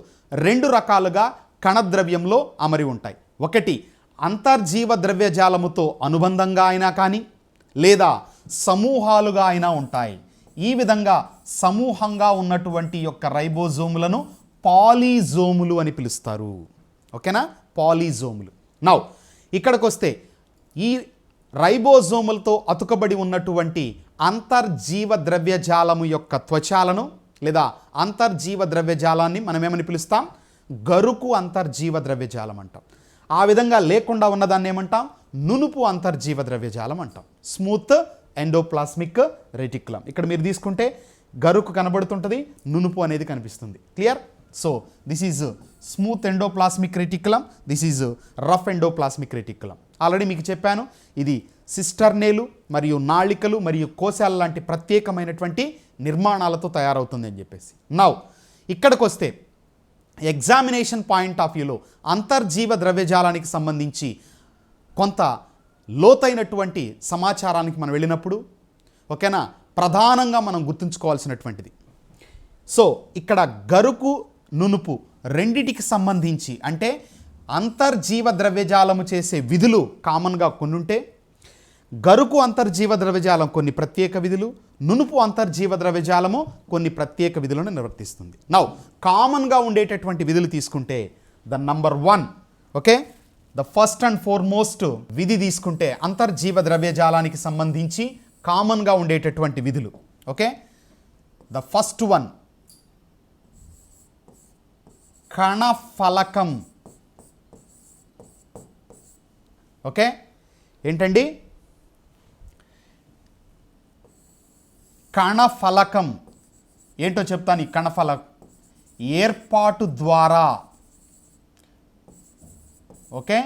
Speaker 1: రెండు రకాలుగా కణద్రవ్యంలో అమరి ఉంటాయి. ఒకటి అంతర్జీవ ద్రవ్యజాలముతో అనుబంధంగా అయినా కానీ లేదా సమూహాలుగా అయినా ఉంటాయి. ఈ విధంగా సమూహంగా ఉన్నటువంటి యొక్క రైబోజోములను పాలిజోములు అని పిలుస్తారు. ఓకేనా, పాలిజోములు. నౌ ఇక్కడికి వస్తే ఈ రైబోజోములతో అతుకబడి ఉన్నటువంటి అంతర్జీవ ద్రవ్యజాలము యొక్క త్వచాలను లేదా అంతర్జీవ ద్రవ్యజాలాన్ని మనం ఏమని పిలుస్తాం? గరుకు అంతర్జీవ ద్రవ్యజాలం అంటాం. ఆ విధంగా లేకుండా ఉన్నదాన్ని ఏమంటాం? నునుపు అంతర్జీవ ద్రవ్యజాలం అంటాం. Smooth endoplasmic reticulum. ఇక్కడ మీరు తీసుకుంటే గరుకు కనబడుతుంటుంది, నునుపు అనేది కనిపిస్తుంది. Clear? So this is smooth endoplasmic reticulum, this is rough endoplasmic reticulum. Already మీకు చెప్పాను, ఇది సిస్టర్నేలు మరియు నాళికలు మరియు కోశాల లాంటి ప్రత్యేకమైనటువంటి నిర్మాణాలతో తయారవుతుంది అని చెప్పేసి. నౌ ఇక్కడికి వస్తే ఎగ్జామినేషన్ పాయింట్ ఆఫ్ వ్యూలో అంతర్జీవ ద్రవ్యజాలానికి సంబంధించి కొంత లోతైనటువంటి సమాచారానికి మనం వెళ్ళినప్పుడు, ఓకేనా, ప్రధానంగా మనం గుర్తుంచుకోవాల్సినటువంటిది. సో ఇక్కడ గరుకు నునుపు రెండిటికి సంబంధించి అంటే అంతర్జీవ ద్రవ్యజాలము చేసే విధులు కామన్గా కొన్ని ఉంటే, గరుకు అంతర్జీవ ద్రవ్యజాలం కొన్ని ప్రత్యేక విధులు, నునుపు అంతర్జీవ ద్రవ్యజాలము కొన్ని ప్రత్యేక విధులను నిర్వర్తిస్తుంది. నౌ కామన్గా ఉండేటటువంటి విధులు తీసుకుంటే the number 1, okay, the first and foremost విధి తీసుకుంటే అంతర్జీవ ద్రవ్యజాలానికి సంబంధించి కామన్గా ఉండేటటువంటి విధులు. ఓకే, ద ఫస్ట్ వన్ కణఫలకం. ఓకే, ఏంటండి? కణఫలకం ఏంటో చెప్తాను. ఈ కణఫలకం ఏర్పాటు ద్వారా, ఓకే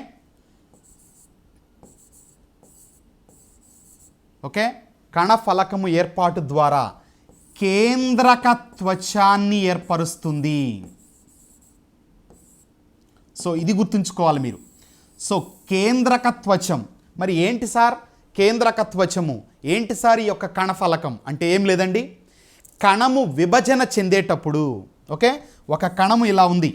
Speaker 1: ఓకే కణఫలకము ఏర్పాటు ద్వారా కేంద్రక త్వచాన్ని ఏర్పరుస్తుంది. సో ఇది గుర్తుంచుకోవాలి మీరు. సో కేంద్రక త్వచం. మరి ఏంటి సార్ కేంద్రక త్వచము? ఏంటి సార్ ఈ యొక్క కణఫలకం అంటే? ఏం లేదండి, కణము విభజన చెందేటప్పుడు, ఓకే, ఒక కణము ఇలా ఉంది.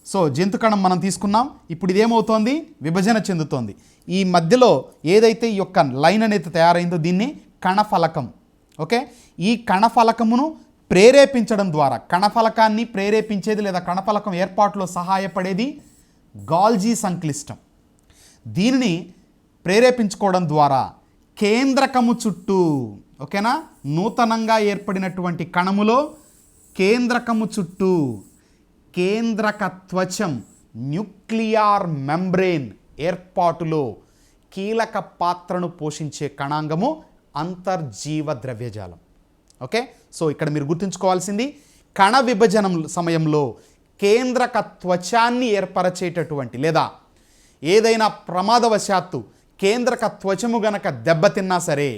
Speaker 1: సో జంతు కణం మనం తీసుకున్నాం. ఇప్పుడు ఇదేమవుతోంది? విభజన చెందుతోంది. ఈ మధ్యలో ఏదైతే ఈ యొక్క లైన్ అనేది తయారైందో దీన్ని కణఫలకం. ఓకే, ఈ కణఫలకమును ప్రేరేపించడం ద్వారా, కణఫలకాన్ని ప్రేరేపించేది లేదా కణఫలకం ఏర్పాటులో సహాయపడేది గాల్జీ సంక్లిష్టం. దీనిని ప్రేరేపించుకోవడం ద్వారా కేంద్రకము చుట్టూ, ఓకేనా, నూతనంగా ఏర్పడినటువంటి కణములో కేంద్రకము చుట్టూ కేంద్రక త్వచం న్యూక్లియర్ మెంబ్రేన్ ఏర్పాటులో కీలక పాత్రను పోషించే కణాంగము అంతర్జీవ ద్రవ్యజాలం. ఓకే, సో ఇక్కడ మీరు గుర్తుంచుకోవాల్సింది కణ విభజనం సమయంలో కేంద్రక త్వచాన్ని ఏర్పరచేటటువంటి లేదా ఏదైనా ప్రమాదవశాత్తు కేంద్రక త్వచము గనక దెబ్బతిన్నా సరే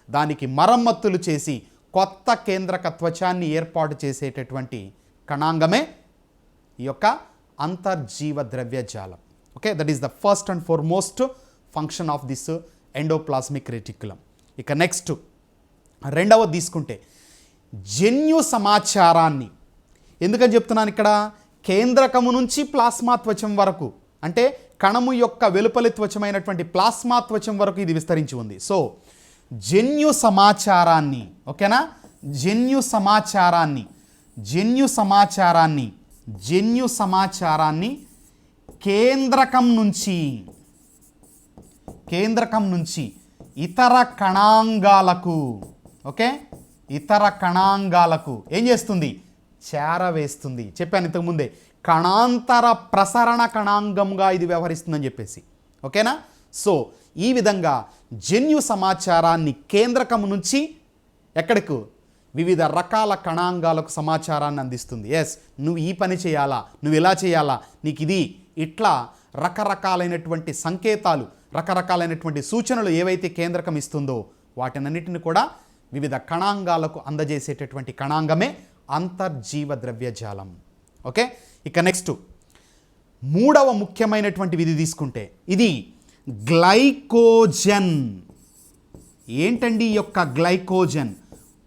Speaker 1: దానికి మరమ్మతులు చేసి కొత్త కేంద్రక త్వచాన్ని ఏర్పాటు చేసేటటువంటి కణాంగమే ఈ యొక్క అంతర్జీవ ద్రవ్యజాలం. Okay, that is the first and foremost function of this endoplasmic reticulum. ఇక నెక్స్ట్ రెండవది తీసుకుంటే జన్యు సమాచారాన్ని, ఎందుకని చెప్తున్నాను ఇక్కడ, కేంద్రకము నుంచి ప్లాస్మా త్వచం వరకు అంటే కణము యొక్క వెలుపలి త్వచమైనటువంటి ప్లాస్మా త్వచం వరకు ఇది విస్తరించి ఉంది. సో జన్యు సమాచారాన్ని, ఓకేనా, జన్యు సమాచారాన్ని కేంద్రకం నుంచి ఇతర కణాంగాలకు, ఓకే, ఇతర కణాంగాలకు ఏం చేస్తుంది, చేరవేస్తుంది. చెప్పాను ఇంతకుముందే కణాంతర ప్రసరణ కణాంగంగా ఇది వ్యవహరిస్తుందని చెప్పేసి. ఓకేనా, సో ఈ విధంగా జన్యు సమాచారాన్ని కేంద్రకం నుంచి ఎక్కడికి, వివిధ రకాల కణాంగాలకు సమాచారాన్ని అందిస్తుంది. ఎస్, నువ్వు ఈ పని చేయాలా, నువ్వు ఇలా చేయాలా, నీకు ఇది, ఇట్లా రకరకాలైనటువంటి సంకేతాలు, రకరకాలైనటువంటి సూచనలు ఏవైతే కేంద్రకం ఇస్తుందో వాటినన్నిటిని కూడా వివిధ కణాంగాలకు అందజేసేటటువంటి కణాంగమే అంతర్జీవ ద్రవ్యజాలం. ఓకే, ఇక నెక్స్ట్ మూడవ ముఖ్యమైనటువంటి విధి తీసుకుంటే ఇది గ్లైకోజన్. ఏంటండి ఈ యొక్క గ్లైకోజన్?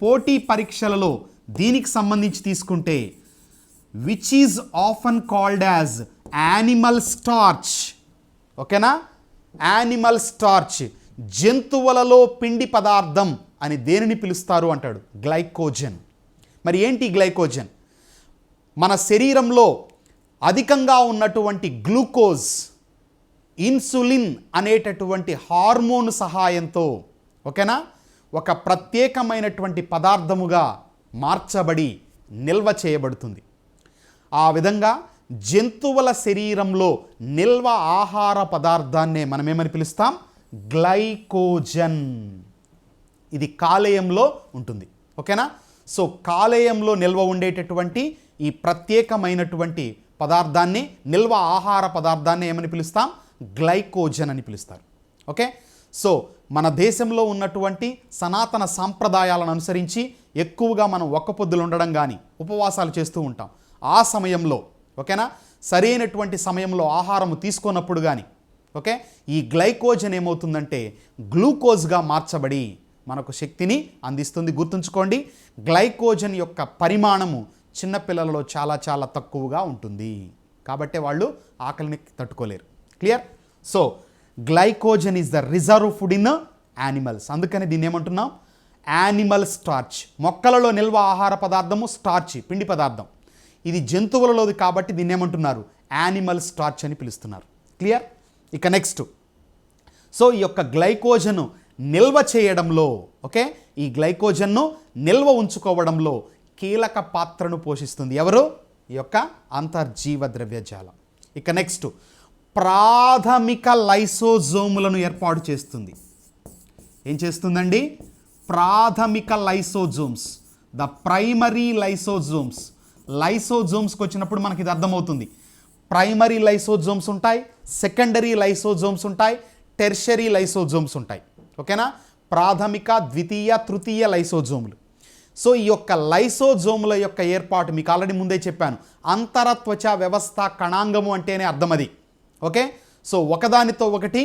Speaker 1: పోటీ పరీక్షలలో దీనికి సంబంధించి తీసుకుంటే which is often called as animal starch. ఓకేనా, యానిమల్ స్టార్చ్, జంతువులలో పిండి పదార్థం అని దేనిని పిలుస్తారు అంటాడు, గ్లైకోజన్. మరి ఏంటి గ్లైకోజన్? మన శరీరంలో అధికంగా ఉన్నటువంటి గ్లూకోజ్, ఇన్సులిన్ అనేటటువంటి హార్మోన్ సహాయంతో, ఓకేనా, ఒక ప్రత్యేకమైనటువంటి పదార్థముగా మార్చబడి నిల్వ చేయబడుతుంది. ఆ విధంగా జంతువుల శరీరంలో నిల్వ ఆహార పదార్థాన్నే మనం ఏమని పిలుస్తాం, గ్లైకోజన్. ఇది కాలేయంలో ఉంటుంది. ఓకేనా, సో కాలేయంలో నిల్వ ఉండేటటువంటి ఈ ప్రత్యేకమైనటువంటి పదార్థాన్ని, నిల్వ ఆహార పదార్థాన్ని ఏమని పిలుస్తాం, గ్లైకోజన్ అని పిలుస్తారు. ఓకే, సో మన దేశంలో ఉన్నటువంటి సనాతన సాంప్రదాయాలను అనుసరించి ఎక్కువగా మనం ఒక్క పొద్దులు ఉండడం కానీ ఉపవాసాలు చేస్తూ ఉంటాం. ఆ సమయంలో, ఓకేనా, సరైనటువంటి సమయంలో ఆహారము తీసుకున్నప్పుడు కానీ, ఓకే, ఈ గ్లైకోజన్ ఏమవుతుందంటే గ్లూకోజ్గా మార్చబడి మనకు శక్తిని అందిస్తుంది. గుర్తుంచుకోండి, గ్లైకోజన్ యొక్క పరిమాణము చిన్నపిల్లలలో చాలా చాలా తక్కువగా ఉంటుంది కాబట్టి వాళ్ళు ఆకలిని తట్టుకోలేరు. Clear? So glycogen is the reserve food in animals. అందుకని దీన్ని ఏమంటున్నాం, యానిమల్ స్టార్చ్. మొక్కలలో నిల్వ ఆహార పదార్థము స్టార్చ్, పిండి పదార్థం. ఇది జంతువులలోది కాబట్టి దీన్ని ఏమంటున్నారు, యానిమల్ స్టార్చ్ అని పిలుస్తున్నారు. క్లియర్? ఇక నెక్స్ట్, సో ఈ యొక్క గ్లైకోజను నిల్వ చేయడంలో, ఓకే, ఈ గ్లైకోజన్ను నిల్వ ఉంచుకోవడంలో కీలక పాత్రను పోషిస్తుంది ఎవరు, ఈ యొక్క అంతర్జీవ ద్రవ్యజాలం. ఇక నెక్స్ట్, ప్రాథమిక లైసోజోములను ఏర్పాటు చేస్తుంది. ఏం చేస్తుందండి, ప్రాథమిక లైసోజోమ్స్, ద ప్రైమరీ లైసోజోమ్స్. లైసోజోమ్స్కి వచ్చినప్పుడు మనకి ఇది అర్థమవుతుంది. ప్రైమరీ లైసోజోమ్స్ ఉంటాయి, సెకండరీ లైసోజోమ్స్ ఉంటాయి, టెర్షరీ లైసోజోమ్స్ ఉంటాయి. ఓకేనా, ప్రాథమిక, ద్వితీయ, తృతీయ లైసోజోములు. సో ఈ యొక్క లైసోజోముల యొక్క ఏర్పాటు మీకు ఆల్రెడీ ముందే చెప్పాను, అంతరత్వచ వ్యవస్థ కణాంగము అంటేనే అర్థం అది. ఓకే, సో ఒకదానితో ఒకటి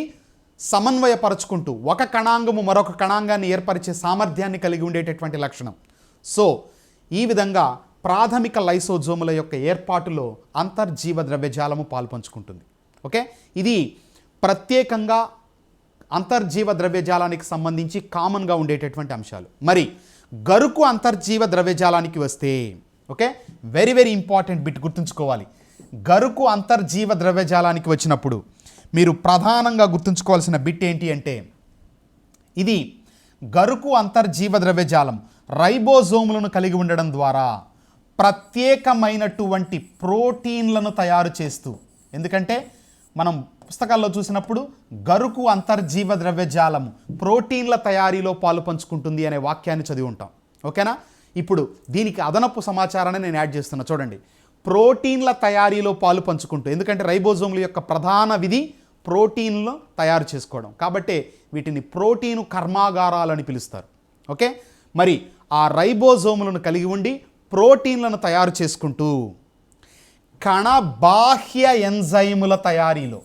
Speaker 1: సమన్వయపరచుకుంటూ ఒక కణాంగము మరొక కణాంగాన్ని ఏర్పరిచే సామర్థ్యాన్ని కలిగి ఉండేటటువంటి లక్షణం. సో ఈ విధంగా ప్రాథమిక లైసోజోముల యొక్క ఏర్పాటులో అంతర్జీవ ద్రవ్యజాలము పాల్పంచుకుంటుంది. ఓకే, ఇది ప్రత్యేకంగా అంతర్జీవ ద్రవ్యజాలానికి సంబంధించి కామన్గా ఉండేటటువంటి అంశాలు. మరి గరుకు అంతర్జీవ ద్రవ్యజాలానికి వస్తే, okay, very very important bit గుర్తుంచుకోవాలి. గరుకు అంతర్జీవ ద్రవ్యజాలానికి వచ్చినప్పుడు మీరు ప్రధానంగా గుర్తుంచుకోవాల్సిన బిట్ ఏంటి అంటే, ఇది గరుకు అంతర్జీవ ద్రవ్యజాలం రైబోజోములను కలిగి ఉండడం ద్వారా ప్రత్యేకమైనటువంటి ప్రోటీన్లను తయారు చేస్తూ, ఎందుకంటే మనం పుస్తకాల్లో చూసినప్పుడు గరుకు అంతర్జీవ ద్రవ్యజాలము ప్రోటీన్ల తయారీలో పాలు పంచుకుంటుంది అనే వాక్యాన్ని చదివి ఉంటాం. ఓకేనా? ఇప్పుడు దీనికి అదనపు సమాచారాన్ని నేను యాడ్ చేస్తున్నా. చూడండి, ప్రోటీన్ల తయారీలో పాలు పంచుకుంటూ, ఎందుకంటే రైబోజోముల యొక్క ప్రధాన విధి ప్రోటీన్లు తయారు చేసుకోవడం, కాబట్టి వీటిని ప్రోటీను కర్మాగారాలు అని పిలుస్తారు. ఓకే, మరి ఆ రైబోజోములను కలిగి ఉండి ప్రోటీన్లను తయారు చేసుకుంటూ కణ బాహ్య ఎంజైముల తయారీలో,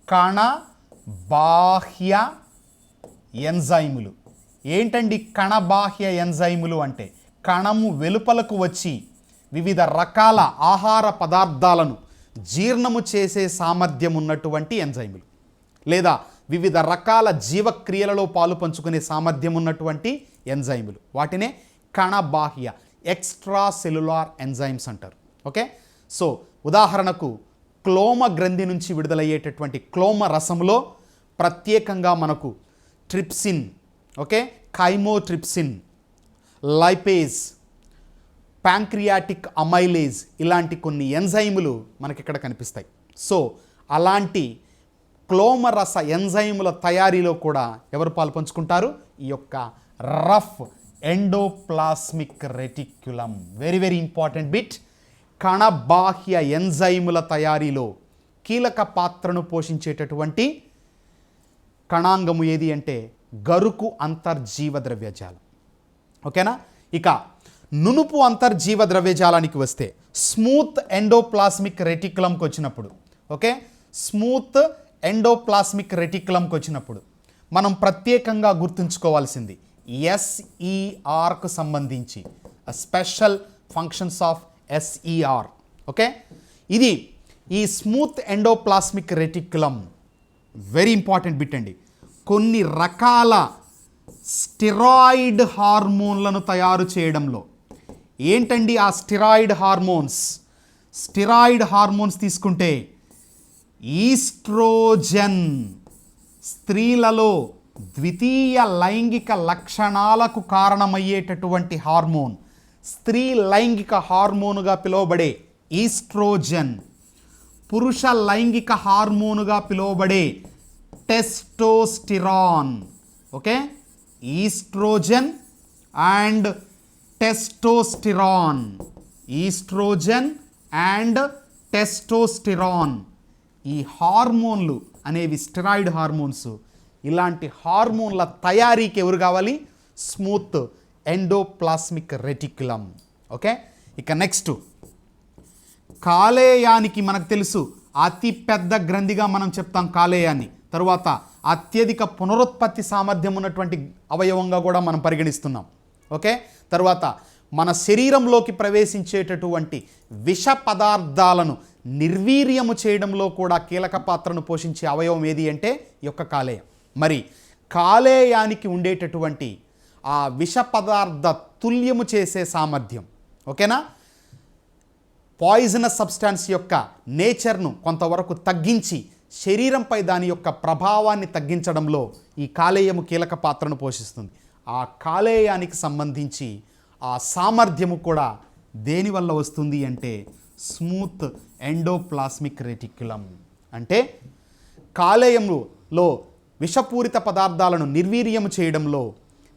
Speaker 1: కణ బాహ్య ఎంజైములు ఏంటండి? కణ బాహ్య ఎంజైములు అంటే కణము వెలుపలకు వచ్చి వివిధ రకాల ఆహార పదార్థాలను జీర్ణము చేసే సామర్థ్యం ఉన్నటువంటి ఎంజైములు, లేదా వివిధ రకాల జీవక్రియలలో పాలు పంచుకునే సామర్థ్యం ఉన్నటువంటి ఎంజైములు, వాటినే కణ బాహ్య ఎక్స్ట్రా సెల్యులార్ ఎంజైమ్స్ అంటారు. ఓకే, సో ఉదాహరణకు క్లోమ గ్రంథి నుంచి విడుదలయ్యేటటువంటి క్లోమ రసంలో ప్రత్యేకంగా మనకు trypsin, okay, chymotrypsin, lipase, pancreatic amylase ఇలాంటి కొన్ని ఎంజైములు మనకి ఇక్కడ కనిపిస్తాయి. సో అలాంటి క్లోమరస ఎంజైముల తయారీలో కూడా ఎవరు పాలు పంచుకుంటారు? ఈ యొక్క rough endoplasmic reticulum. Very very important bit. కణ బాహ్య ఎంజైముల తయారీలో కీలక పాత్రను పోషించేటటువంటి కణాంగము ఏది అంటే గరుకు అంతర్జీవ ద్రవ్యజాలం. ఓకేనా? ఇక నునుపు అంతర్జీవ ద్రవ్యజాలానికి వస్తే స్మూత్ ఎండోప్లాస్మిక్ రెటిక్యులంకి వచ్చినప్పుడు, ఓకే, స్మూత్ ఎండోప్లాస్మిక్ రెటిక్యులంకి వచ్చినప్పుడు మనం ప్రత్యేకంగా గుర్తుంచుకోవాల్సింది ఎస్ఈఆర్కు సంబంధించి special functions of SER. Okay, ఇది ఈ smooth endoplasmic reticulum very important bit అండి. కొన్ని రకాల స్టెరాయిడ్ హార్మోన్లను తయారు చేయడంలో, ఏంటండి ఆ స్టెరాయిడ్ హార్మోన్స్? స్టెరాయిడ్ హార్మోన్స్ తీసుకుంటే ఈస్ట్రోజన్, స్త్రీలలో ద్వితీయ లైంగిక లక్షణాలకు కారణమయ్యేటటువంటి హార్మోన్, స్త్రీ లైంగిక హార్మోనుగా పిలువబడే ఈస్ట్రోజన్, పురుష లైంగిక హార్మోనుగా పిలువబడే testosterone. Okay, estrogen and testosterone, estrogen and testosterone, ఈ హార్మోన్లు అనేవి స్టెరాయిడ్ హార్మోన్స్. ఇలాంటి హార్మోన్ల తయారీకి ఎవరు కావాలి? Smooth endoplasmic reticulum. ఓకే, ఇక నెక్స్ట్ కాలేయానికి మనకు తెలుసు అతి పెద్ద గ్రంథిగా మనం చెప్తాం కాలేయాన్ని. తరువాత అత్యధిక పునరుత్పత్తి సామర్థ్యం ఉన్నటువంటి అవయవంగా కూడా మనం పరిగణిస్తున్నాం. ఓకే, తరువాత మన శరీరంలోకి ప్రవేశించేటటువంటి విష పదార్థాలను నిర్వీర్యము చేయడంలో కూడా కీలక పాత్రను పోషించే అవయవం ఏది అంటే ఈ యొక్క కాలేయం. మరి కాలేయానికి ఉండేటటువంటి ఆ విష పదార్థ తుల్యము చేసే సామర్థ్యం, ఓకేనా, పాయిజనస్ సబ్స్టాన్స్ యొక్క నేచర్ను కొంతవరకు తగ్గించి శరీరంపై దాని యొక్క ప్రభావాన్ని తగ్గించడంలో ఈ కాలేయము కీలక పాత్రను పోషిస్తుంది. ఆ కాలేయానికి సంబంధించి ఆ సామర్థ్యము కూడా దేనివల్ల వస్తుంది అంటే స్మూత్ ఎండోప్లాస్మిక్ రెటిక్యులం. అంటే కాలేయంలో విషపూరిత పదార్థాలను నిర్వీర్యము చేయడంలో,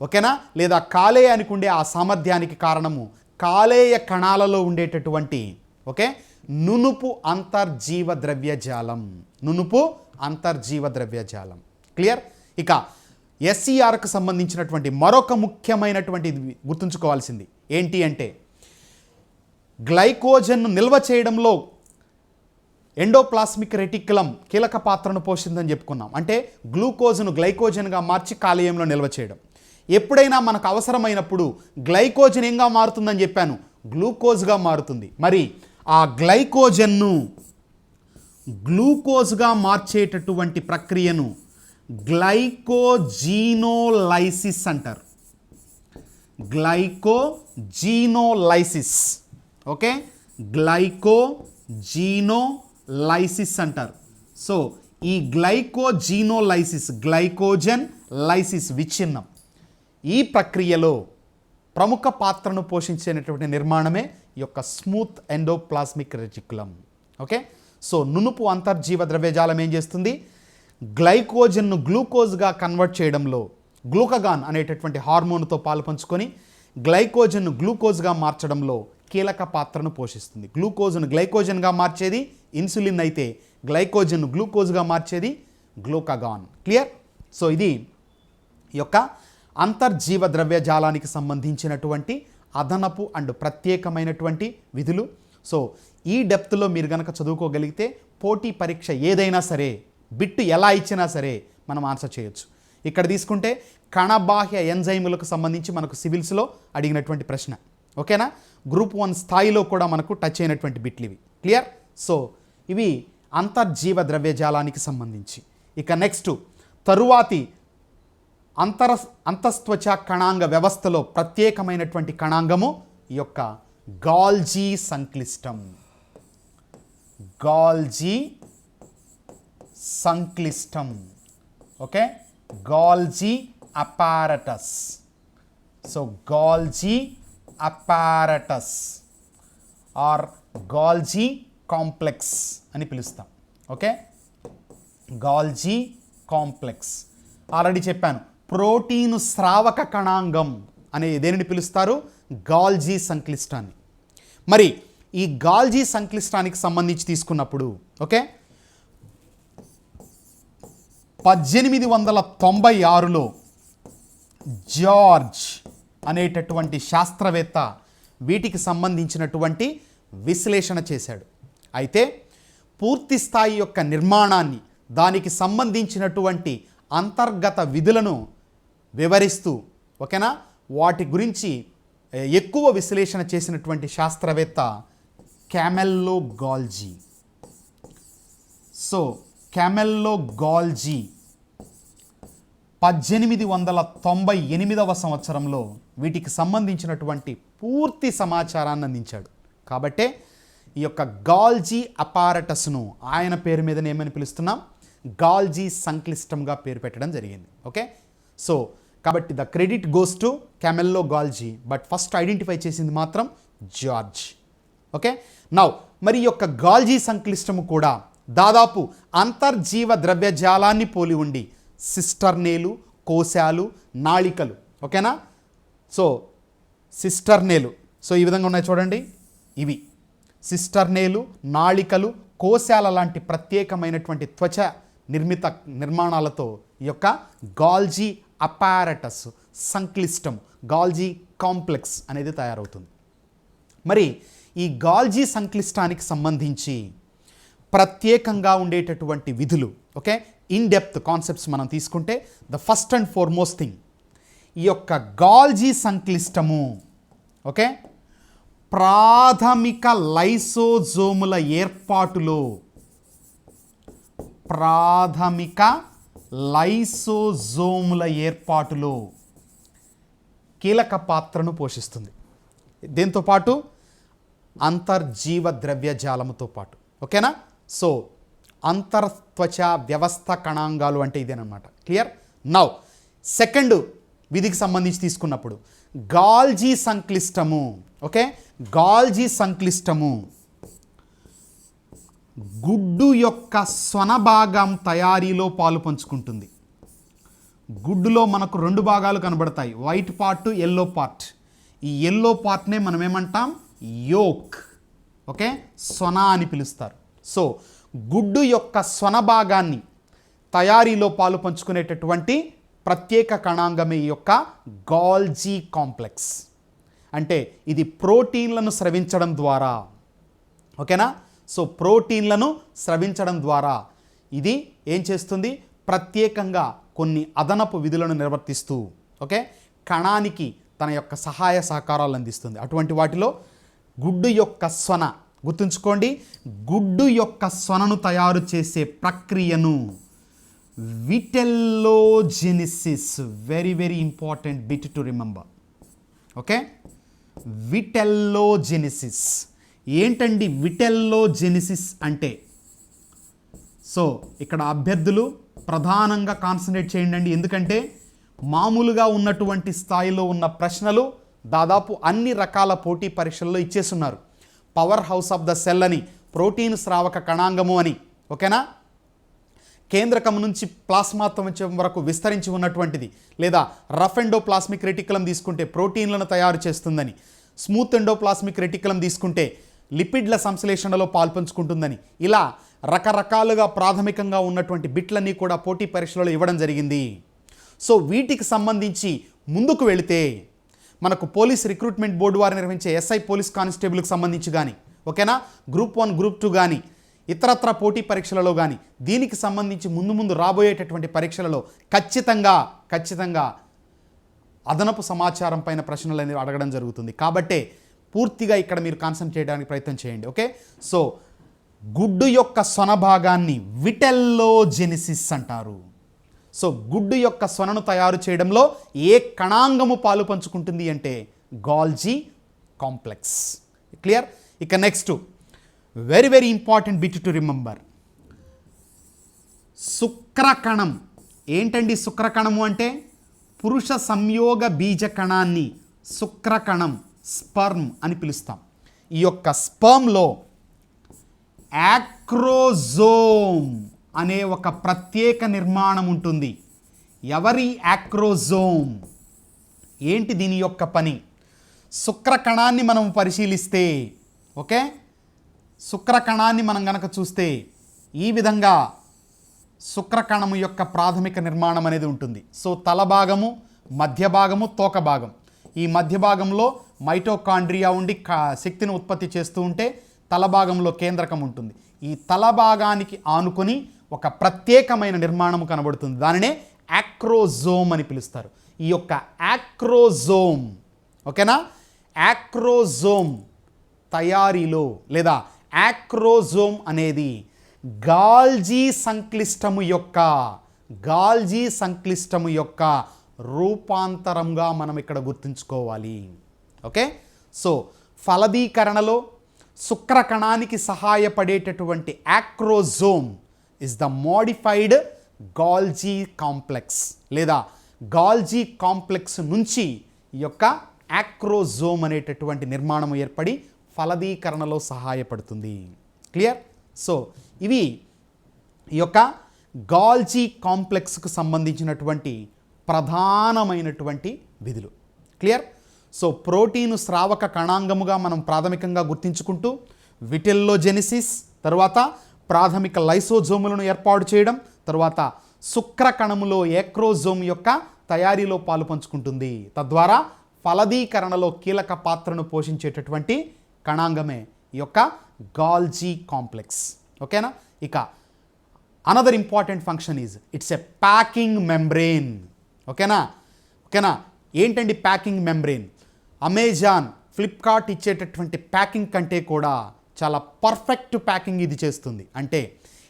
Speaker 1: ఓకేనా, లేదా కాలేయానికి ఉండే ఆ సామర్థ్యానికి కారణము కాలేయ కణాలలో ఉండేటటువంటి, ఓకే, నునుపు అంతర్జీవ ద్రవ్యజాలం, నునుపు అంతర్జీవ ద్రవ్యజాలం. క్లియర్? ఇక ఎస్ఈఆర్కు సంబంధించినటువంటి మరొక ముఖ్యమైనటువంటి గుర్తుంచుకోవాల్సింది ఏంటి అంటే గ్లైకోజన్ను నిల్వ చేయడంలో ఎండోప్లాస్మిక్ రెటిక్యులం కీలక పాత్రను పోషిందని చెప్పుకున్నాం. అంటే గ్లూకోజ్ను గ్లైకోజన్గా మార్చి కాలేయంలో నిల్వ చేయడం. ఎప్పుడైనా మనకు అవసరమైనప్పుడు గ్లైకోజన్ ఏంగా మారుతుందని చెప్పాను, గ్లూకోజ్గా మారుతుంది. మరి ఆ గ్లైకోజన్ను గ్లూకోజ్గా మార్చేటటువంటి ప్రక్రియను గ్లైకోజీనోలైసిస్ అంటారు. గ్లైకోజీనోలైసిస్, ఓకే, గ్లైకోజీనోలైసిస్ అంటారు. సో ఈ గ్లైకోజీనోలైసిస్, గ్లైకోజన్ లైసిస్ విచ్ఛిన్నం, ఈ ప్రక్రియలో ప్రముఖ పాత్రను పోషించేటటువంటి నిర్మాణమే ఈ యొక్క smooth endoplasmic reticulum. Okay, so నునుపు అంతర్జీవ ద్రవ్యజాలం ఏం చేస్తుంది? గ్లైకోజన్ను గ్లూకోజ్గా కన్వర్ట్ చేయడంలో గ్లూకగాన్ అనేటటువంటి హార్మోన్తో పాలుపంచుకొని గ్లైకోజన్ను గ్లూకోజ్గా మార్చడంలో కీలక పాత్రను పోషిస్తుంది. గ్లూకోజ్ను గ్లైకోజన్గా మార్చేది ఇన్సులిన్ అయితే గ్లైకోజన్ను గ్లూకోజ్గా మార్చేది గ్లూకగాన్. క్లియర్? సో ఇది ఈ యొక్క అంతర్జీవ ద్రవ్యజాలానికి సంబంధించినటువంటి అదనపు అండ్ ప్రత్యేకమైనటువంటి విధులు. సో ఈ డెప్త్లో మీరు కనుక చదువుకోగలిగితే పోటీ పరీక్ష ఏదైనా సరే బిట్టు ఎలా ఇచ్చినా సరే మనం ఆన్సర్ చేయొచ్చు. ఇక్కడ తీసుకుంటే కణబాహ్య ఎంజైములకు సంబంధించి మనకు సివిల్స్లో అడిగినటువంటి ప్రశ్న. ఓకేనా? గ్రూప్ 1 స్థాయిలో కూడా మనకు టచ్ అయినటువంటి బిట్లు ఇవి. క్లియర్? సో ఇవి అంతర్జీవ ద్రవ్యజాలానికి సంబంధించి. ఇక నెక్స్ట్ తరువాతి అంతస్త్వచ కణాంగ వ్యవస్థలో ప్రత్యేకమైనటువంటి కణాంగము ఈ యొక్క గాల్జీ సంక్లిష్టం. గాల్జీ సంక్లిష్టం. Okay, Golgi apparatus. So Golgi apparatus or Golgi complex అని పిలుస్తాం. Okay, Golgi complex. ఆల్రెడీ చెప్పాను, ప్రోటీను స్రావక కణాంగం అనే దేనిని పిలుస్తారు? గాల్జీ సంక్లిష్టాన్ని. మరి ఈ గాల్జీ సంక్లిష్టానికి సంబంధించి తీసుకున్నప్పుడు ఓకే 1896లో జార్జ్ అనేటటువంటి శాస్త్రవేత్త వీటికి సంబంధించినటువంటి విశ్లేషణ చేశాడు. అయితే పూర్తి స్థాయి యొక్క నిర్మాణాన్ని, దానికి సంబంధించినటువంటి అంతర్గత విధులను వివరిస్తూ ఓకేనా వాటి గురించి ఎక్కువ విశ్లేషణ చేసినటువంటి శాస్త్రవేత్త క్యామెల్లో గాల్జీ. సో క్యామెల్లో గాల్జీ 1898వ సంవత్సరంలో వీటికి సంబంధించినటువంటి పూర్తి సమాచారాన్ని అందించాడు. కాబట్టే ఈ యొక్క గాల్జీ అపారటస్ను ఆయన పేరు మీదనే ఏమని పిలుస్తున్నాం? గాల్జీ సంక్లిష్టంగా పేరు పెట్టడం జరిగింది. ఓకే, సో కాబట్టి the credit goes to Camillo Golgi, but first identify చేసింది మాత్రం జార్జ్. ఓకే, నౌ మరి ఈ యొక్క గాల్జీ సంక్లిష్టము కూడా దాదాపు అంతర్జీవ ద్రవ్యజాలాన్ని పోలి ఉండి సిస్టర్నేలు, కోశాలు, నాళికలు. ఓకేనా? సో సిస్టర్నేలు, సో ఈ విధంగా ఉన్నాయి చూడండి. ఇవి సిస్టర్నేలు, నాళికలు, కోశాల లాంటి ప్రత్యేకమైనటువంటి త్వచ నిర్మిత నిర్మాణాలతో ఈ యొక్క గాల్జీ అపారటస్ సంక్లిష్టం, గాల్జీ కాంప్లెక్స్ అనేది తయారవుతుంది. మరి ఈ గాల్జీ సంక్లిష్టానికి సంబంధించి ప్రత్యేకంగా ఉండేటటువంటి విధులు ఓకే ఇన్ డెప్త్ కాన్సెప్ట్స్ మనం తీసుకుంటే the first and foremost thing, ఈ యొక్క గాల్జీ సంక్లిష్టము ఓకే ప్రాథమిక లైసోజోముల ఏర్పాటులో కీలక పాత్రను పోషిస్తుంది. దీంతో పాటు అంతర్జీవ ద్రవ్యజాలముతో పాటు. ఓకేనా? సో అంతర్త్వచ వ్యవస్థ కణాంగాలు అంటే ఇదేనమాట. క్లియర్? నౌ సెకండ్ విధికి సంబంధించి తీసుకున్నప్పుడు గాల్జీ సంక్లిష్టము ఓకే గాల్జీ సంక్లిష్టము గుడ్డు యొక్క స్వనభాగం తయారీలో పాలు పంచుకుంటుంది. గుడ్డులో మనకు రెండు భాగాలు కనబడతాయి, వైట్ పార్ట్, ఎల్లో పార్ట్. ఈ ఎల్లో పార్ట్నే మనం ఏమంటాం? యోక్. ఓకే, స్వన అని పిలుస్తారు. సో గుడ్డు యొక్క స్వన భాగాన్ని తయారీలో పాలు పంచుకునేటటువంటి ప్రత్యేక కణాంగమే ఈ యొక్క గాల్జీ కాంప్లెక్స్. అంటే ఇది ప్రోటీన్లను స్రవించడం ద్వారా ఓకేనా సో ప్రోటీన్లను స్రవించడం ద్వారా ఇది ఏం చేస్తుంది? ప్రత్యేకంగా కొన్ని అదనపు విధులను నిర్వర్తిస్తూ ఓకే కణానికి తన యొక్క సహాయ సహకారాలు అందిస్తుంది. అటువంటి వాటిలో గుడ్డు యొక్క స్వన, గుర్తుంచుకోండి, గుడ్డు యొక్క స్వనను తయారు చేసే ప్రక్రియను vitellogenesis, very very important bit to remember. Okay, vitellogenesis. ఏంటండి విటెల్లోజెనిసిస్ అంటే? సో ఇక్కడ అభ్యర్థులు ప్రధానంగా కాన్సన్ట్రేట్ చేయండి, ఎందుకంటే మామూలుగా ఉన్నటువంటి స్థాయిలో ఉన్న ప్రశ్నలు దాదాపు అన్ని రకాల పోటీ పరీక్షల్లో ఇచ్చేస్తున్నారు. Power house of the cell అని, ప్రోటీన్ స్రావక కణాంగము అని, ఓకేనా, కేంద్రకం నుంచి ప్లాస్మాత్వం వరకు విస్తరించి ఉన్నటువంటిది, లేదా రఫ్ ఎండోప్లాస్మిక్ రెటికులం తీసుకుంటే ప్రోటీన్లను తయారు చేస్తుందని, స్మూత్ ఎండోప్లాస్మిక్ రెటికులం తీసుకుంటే లిపిడ్ల సంశ్లేషణలో పాల్పంచుకుంటుందని, ఇలా రకరకాలుగా ప్రాథమికంగా ఉన్నటువంటి బిట్లన్నీ కూడా పోటీ పరీక్షలలో ఇవ్వడం జరిగింది. సో వీటికి సంబంధించి ముందుకు వెళితే మనకు పోలీస్ రిక్రూట్మెంట్ బోర్డు వారు నిర్వహించే ఎస్ఐ పోలీస్ కానిస్టేబుల్కి సంబంధించి కానీ, ఓకేనా, గ్రూప్ 1 గ్రూప్ 2 కానీ, ఇతరత్ర పోటీ పరీక్షలలో కానీ, దీనికి సంబంధించి ముందు రాబోయేటటువంటి పరీక్షలలో ఖచ్చితంగా అదనపు సమాచారం పైన ప్రశ్నలు అనేవి అడగడం జరుగుతుంది. కాబట్టే పూర్తిగా ఇక్కడ మీరు కాన్సన్ట్రేట్ చేయడానికి ప్రయత్నం చేయండి. ఓకే, సో గుడ్డు యొక్క సొన భాగాన్ని విటెల్లోజెనిసిస్ అంటారు. సో గుడ్డు యొక్క సొనను తయారు చేయడంలో ఏ కణాంగము పాలు పంచుకుంటుంది అంటే గాల్జీ కాంప్లెక్స్. క్లియర్? ఇక next very important bit to remember, శుక్రకణం. ఏంటండి శుక్రకణము అంటే? పురుష సంయోగ బీజ కణాన్ని శుక్రకణం, స్పర్మ్ అని పిలుస్తాం. ఈ యొక్క స్పర్మ్లో యాక్రోజోమ్ అనే ఒక ప్రత్యేక నిర్మాణం ఉంటుంది. ఎవరి యాక్రోజోమ్? ఏంటి దీని యొక్క పని? శుక్రకణాన్ని మనం పరిశీలిస్తే, ఓకే, శుక్రకణాన్ని మనం గనక చూస్తే ఈ విధంగా శుక్రకణము యొక్క ప్రాథమిక నిర్మాణం అనేది ఉంటుంది. సో తల భాగము, మధ్య భాగము, తోక భాగం. ఈ మధ్య భాగంలో మైటోకాండ్రియా ఉండి శక్తిని ఉత్పత్తి చేస్తూ ఉంటే తల భాగంలో కేంద్రకం ఉంటుంది. ఈ తల భాగానికి ఆనుకొని ఒక ప్రత్యేకమైన నిర్మాణం కనబడుతుంది. దానినే యాక్రోజోమ్ అని పిలుస్తారు. ఈ యొక్క యాక్రోజోమ్, ఓకేనా, యాక్రోజోమ్ తయారీలో లేదా యాక్రోజోమ్ అనేది గాల్జీ సంక్లిష్టము యొక్క రూపాంతరంగా మనం ఇక్కడ గుర్తుంచుకోవాలి. ఓకే, సో ఫలదీకరణలో శుక్రకణానికి సహాయపడేటటువంటి acrosome is the modified Golgi complex, లేదా గాల్జీ కాంప్లెక్స్ నుంచి ఈ యొక్క యాక్రోజోమ్ అనేటటువంటి నిర్మాణం ఏర్పడి ఫలదీకరణలో సహాయపడుతుంది. క్లియర్? సో ఇవి ఈ యొక్క గాల్జీ కాంప్లెక్స్కు సంబంధించినటువంటి ప్రధానమైనటువంటి విధులు. క్లియర్? సో ప్రోటీను స్రావక కణాంగముగా మనం ప్రాథమికంగా గుర్తించుకుంటూ విటెల్లోజెనిసిస్, తర్వాత ప్రాథమిక లైసోజోములను ఏర్పాటు చేయడం, తర్వాత శుక్రకణములో యాక్రోజోమ్ యొక్క తయారీలో పాలు పంచుకుంటుంది. తద్వారా ఫలదీకరణలో కీలక పాత్రను పోషించేటటువంటి కణాంగమే ఈ యొక్క గాల్జీ కాంప్లెక్స్. ఓకేనా? ఇక another important function is it's a packing membrane. ఓకేనా? ఏంటండి ప్యాకింగ్ మెంబ్రెయిన్? అమెజాన్, ఫ్లిప్కార్ట్ ఇచ్చేటటువంటి ప్యాకింగ్ కంటే కూడా చాలా పర్ఫెక్ట్ ప్యాకింగ్ ఇది చేస్తుంది. అంటే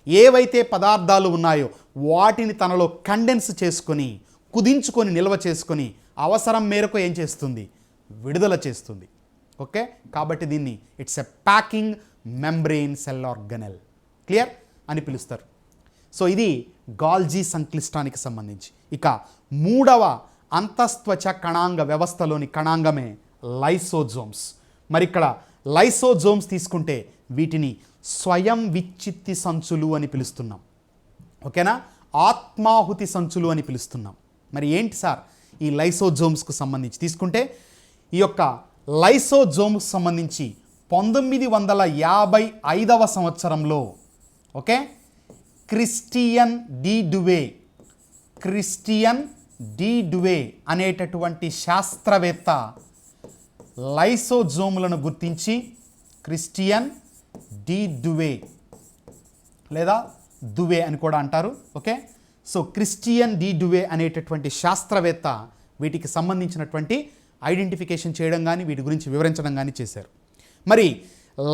Speaker 1: ఏవైతే పదార్థాలు ఉన్నాయో వాటిని తనలో కండెన్స్ చేసుకొని, కుదించుకొని, నిల్వ చేసుకొని అవసరం మేరకు ఏం చేస్తుంది? విడుదల చేస్తుంది. ఓకే, కాబట్టి దీన్ని it's a packing membrane cell organelle, clear అని పిలుస్తారు. సో ఇది గాల్జీ సంక్లిష్టానికి సంబంధించి. ఇక మూడవ అంతస్త్వచ కణాంగ వ్యవస్థలోని కణాంగమే లైసోజోమ్స్. మరి ఇక్కడ లైసోజోమ్స్ తీసుకుంటే వీటిని స్వయం విచ్చిత్తి సంచులు అని పిలుస్తున్నాం. ఓకేనా? ఆత్మాహుతి సంచులు అని పిలుస్తున్నాం. మరి ఏంటి సార్ ఈ లైసోజోమ్స్కు సంబంధించి తీసుకుంటే, ఈ యొక్క లైసోజోమ్స్ సంబంధించి 1955వ సంవత్సరంలో, ఓకే, క్రిస్టియన్ డి డువే అనేటటువంటి శాస్త్రవేత్త లైసోజోములను గుర్తించి, క్రిస్టియన్ డి డువే లేదా దువే అని కూడా అంటారు. ఓకే, సో క్రిస్టియన్ డి డువే అనేటటువంటి శాస్త్రవేత్త వీటికి సంబంధించినటువంటి ఐడెంటిఫికేషన్ చేయడం కానీ వీటి గురించి వివరించడం కానీ చేశారు. మరి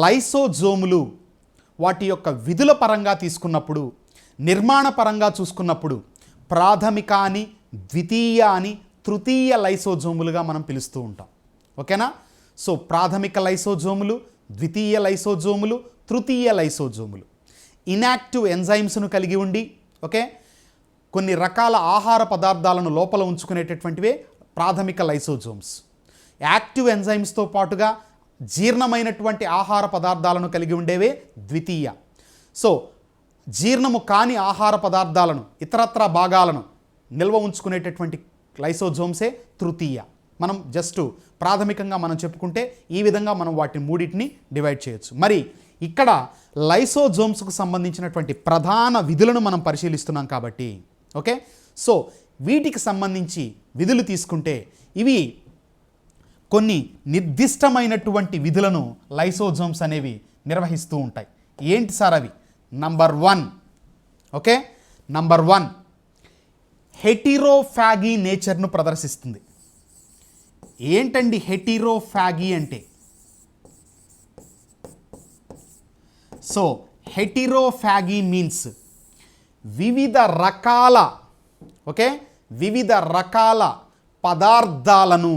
Speaker 1: లైసోజోములు వాటి యొక్క విధుల పరంగా తీసుకున్నప్పుడు, నిర్మాణ పరంగా చూసుకున్నప్పుడు ప్రాథమిక అని, ద్వితీయ అని, తృతీయ లైసోజోములుగా మనం పిలుస్తూ ఉంటాం. ఓకేనా? సో ప్రాథమిక లైసోజోములు, ద్వితీయ లైసోజోములు, తృతీయ లైసోజోములు ఇనాక్టివ్ ఎంజైమ్స్ను కలిగి ఉండి, ఓకే, కొన్ని రకాల ఆహార పదార్థాలను లోపల ఉంచుకునేటటువంటివే ప్రాథమిక లైసోజోమ్స్. యాక్టివ్ ఎంజైమ్స్తో పాటుగా జీర్ణమైనటువంటి ఆహార పదార్థాలను కలిగి ఉండేవే ద్వితీయ. సో జీర్ణము కాని ఆహార పదార్థాలను, ఇతరత్ర భాగాలను నిల్వ ఉంచుకునేటటువంటి లైసోజోమ్సే తృతీయ. మనం జస్ట్ ప్రాథమికంగా మనం చెప్పుకుంటే ఈ విధంగా మనం వాటిని మూడింటిని డివైడ్ చేయొచ్చు. మరి ఇక్కడ లైసోజోమ్స్కు సంబంధించినటువంటి ప్రధాన విధులను మనం పరిశీలిస్తున్నాం కాబట్టి ఓకే. సో వీటికి సంబంధించి విధులు తీసుకుంటే ఇవి కొన్ని నిర్దిష్టమైనటువంటి విధులను లైసోజోమ్స్ అనేవి నిర్వహిస్తూ ఉంటాయి. ఏంటి సార్ అవి? Number 1 okay. నంబర్ 1 హెటిరోఫాగీ నేచర్ను ప్రదర్శిస్తుంది. ఏంటండి హెటిరోఫాగీ అంటే? సో హెటిరోఫాగీ మీన్స్ వివిధ రకాల ఓకే వివిధ రకాల పదార్థాలను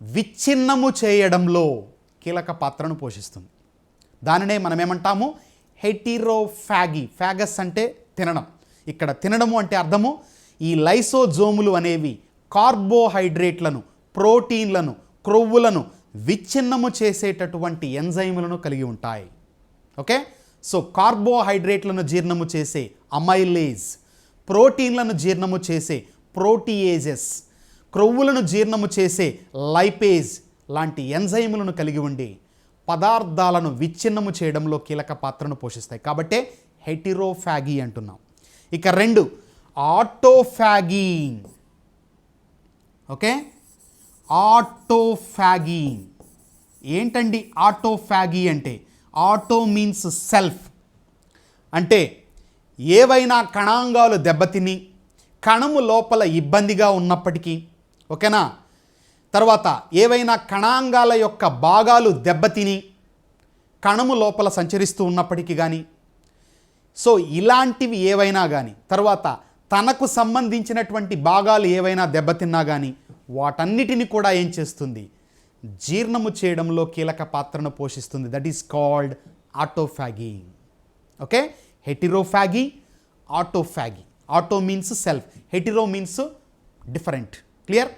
Speaker 1: విచ్ఛిన్నము చేయడంలో కీలక పాత్రను పోషిస్తుంది. దానినే మనం ఏమంటాము? హెటిరోఫాగీ. ఫాగస్ అంటే తినడం. ఇక్కడ తినడము అంటే అర్థము ఈ లైసోజోములు అనేవి కార్బోహైడ్రేట్లను, ప్రోటీన్లను, క్రొవ్వులను విచ్ఛిన్నము చేసేటటువంటి ఎంజైములను కలిగి ఉంటాయి. ఓకే. సో కార్బోహైడ్రేట్లను జీర్ణము చేసే అమైలేజ్, ప్రోటీన్లను జీర్ణము చేసే ప్రోటీయేజెస్, క్రొవ్వులను జీర్ణము చేసే లైపేజ్ లాంటి ఎంజైములను కలిగి ఉండి పదార్థాలను విచ్ఛిన్నము చేయడంలో కీలక పాత్రను పోషిస్తాయి. కాబట్టే హెటిరోఫాగీ అంటున్నాం. ఇక 2 ఆటోఫాగీ. ఓకే. ఆటోఫాగీ ఏంటండి? ఆటోఫాగీ అంటే ఆటో మీన్స్ సెల్ఫ్. అంటే ఏవైనా కణాంగాలు దెబ్బతిని కణము లోపల ఇబ్బందిగా ఉన్నప్పటికీ ఓకేనా, తర్వాత ఏవైనా కణాంగాల యొక్క భాగాలు దెబ్బతిని కణము లోపల సంచరిస్తూ ఉన్నప్పటికీ కానీ, సో ఇలాంటివి ఏవైనా కానీ, తర్వాత తనకు సంబంధించినటువంటి భాగాలు ఏవైనా దెబ్బతిన్నా కానీ వాటన్నిటిని కూడా ఏం చేస్తుంది? జీర్ణము చేయడంలో కీలక పాత్రను పోషిస్తుంది. That is called autophagy. Okay. Heterophagy, autophagy. Auto means self, hetero means different. Clear?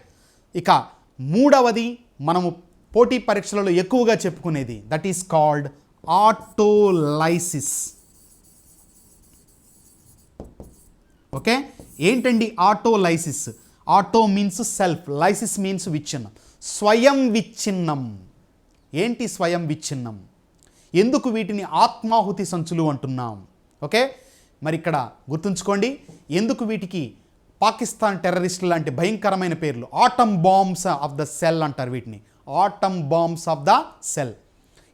Speaker 1: ఇక 3వది మనము పోటీ పరీక్షలలో ఎక్కువగా చెప్పుకునేది, that is called autolysis. Okay. ఏంటండి autolysis? Auto means self, lysis means విచ్ఛిన్నం, స్వయం విచ్ఛిన్నం. ఏంటి స్వయం విచ్ఛిన్నం? ఎందుకు వీటిని ఆత్మాహుతి సంచులు అంటున్నాం? ఓకే. మరి ఇక్కడ గుర్తుంచుకోండి, ఎందుకు వీటికి పాకిస్తాన్ టెర్రరిస్టులు లాంటి భయంకరమైన పేర్లు? Atom bombs of the cell అంటారు వీటిని. Atom bombs of the cell.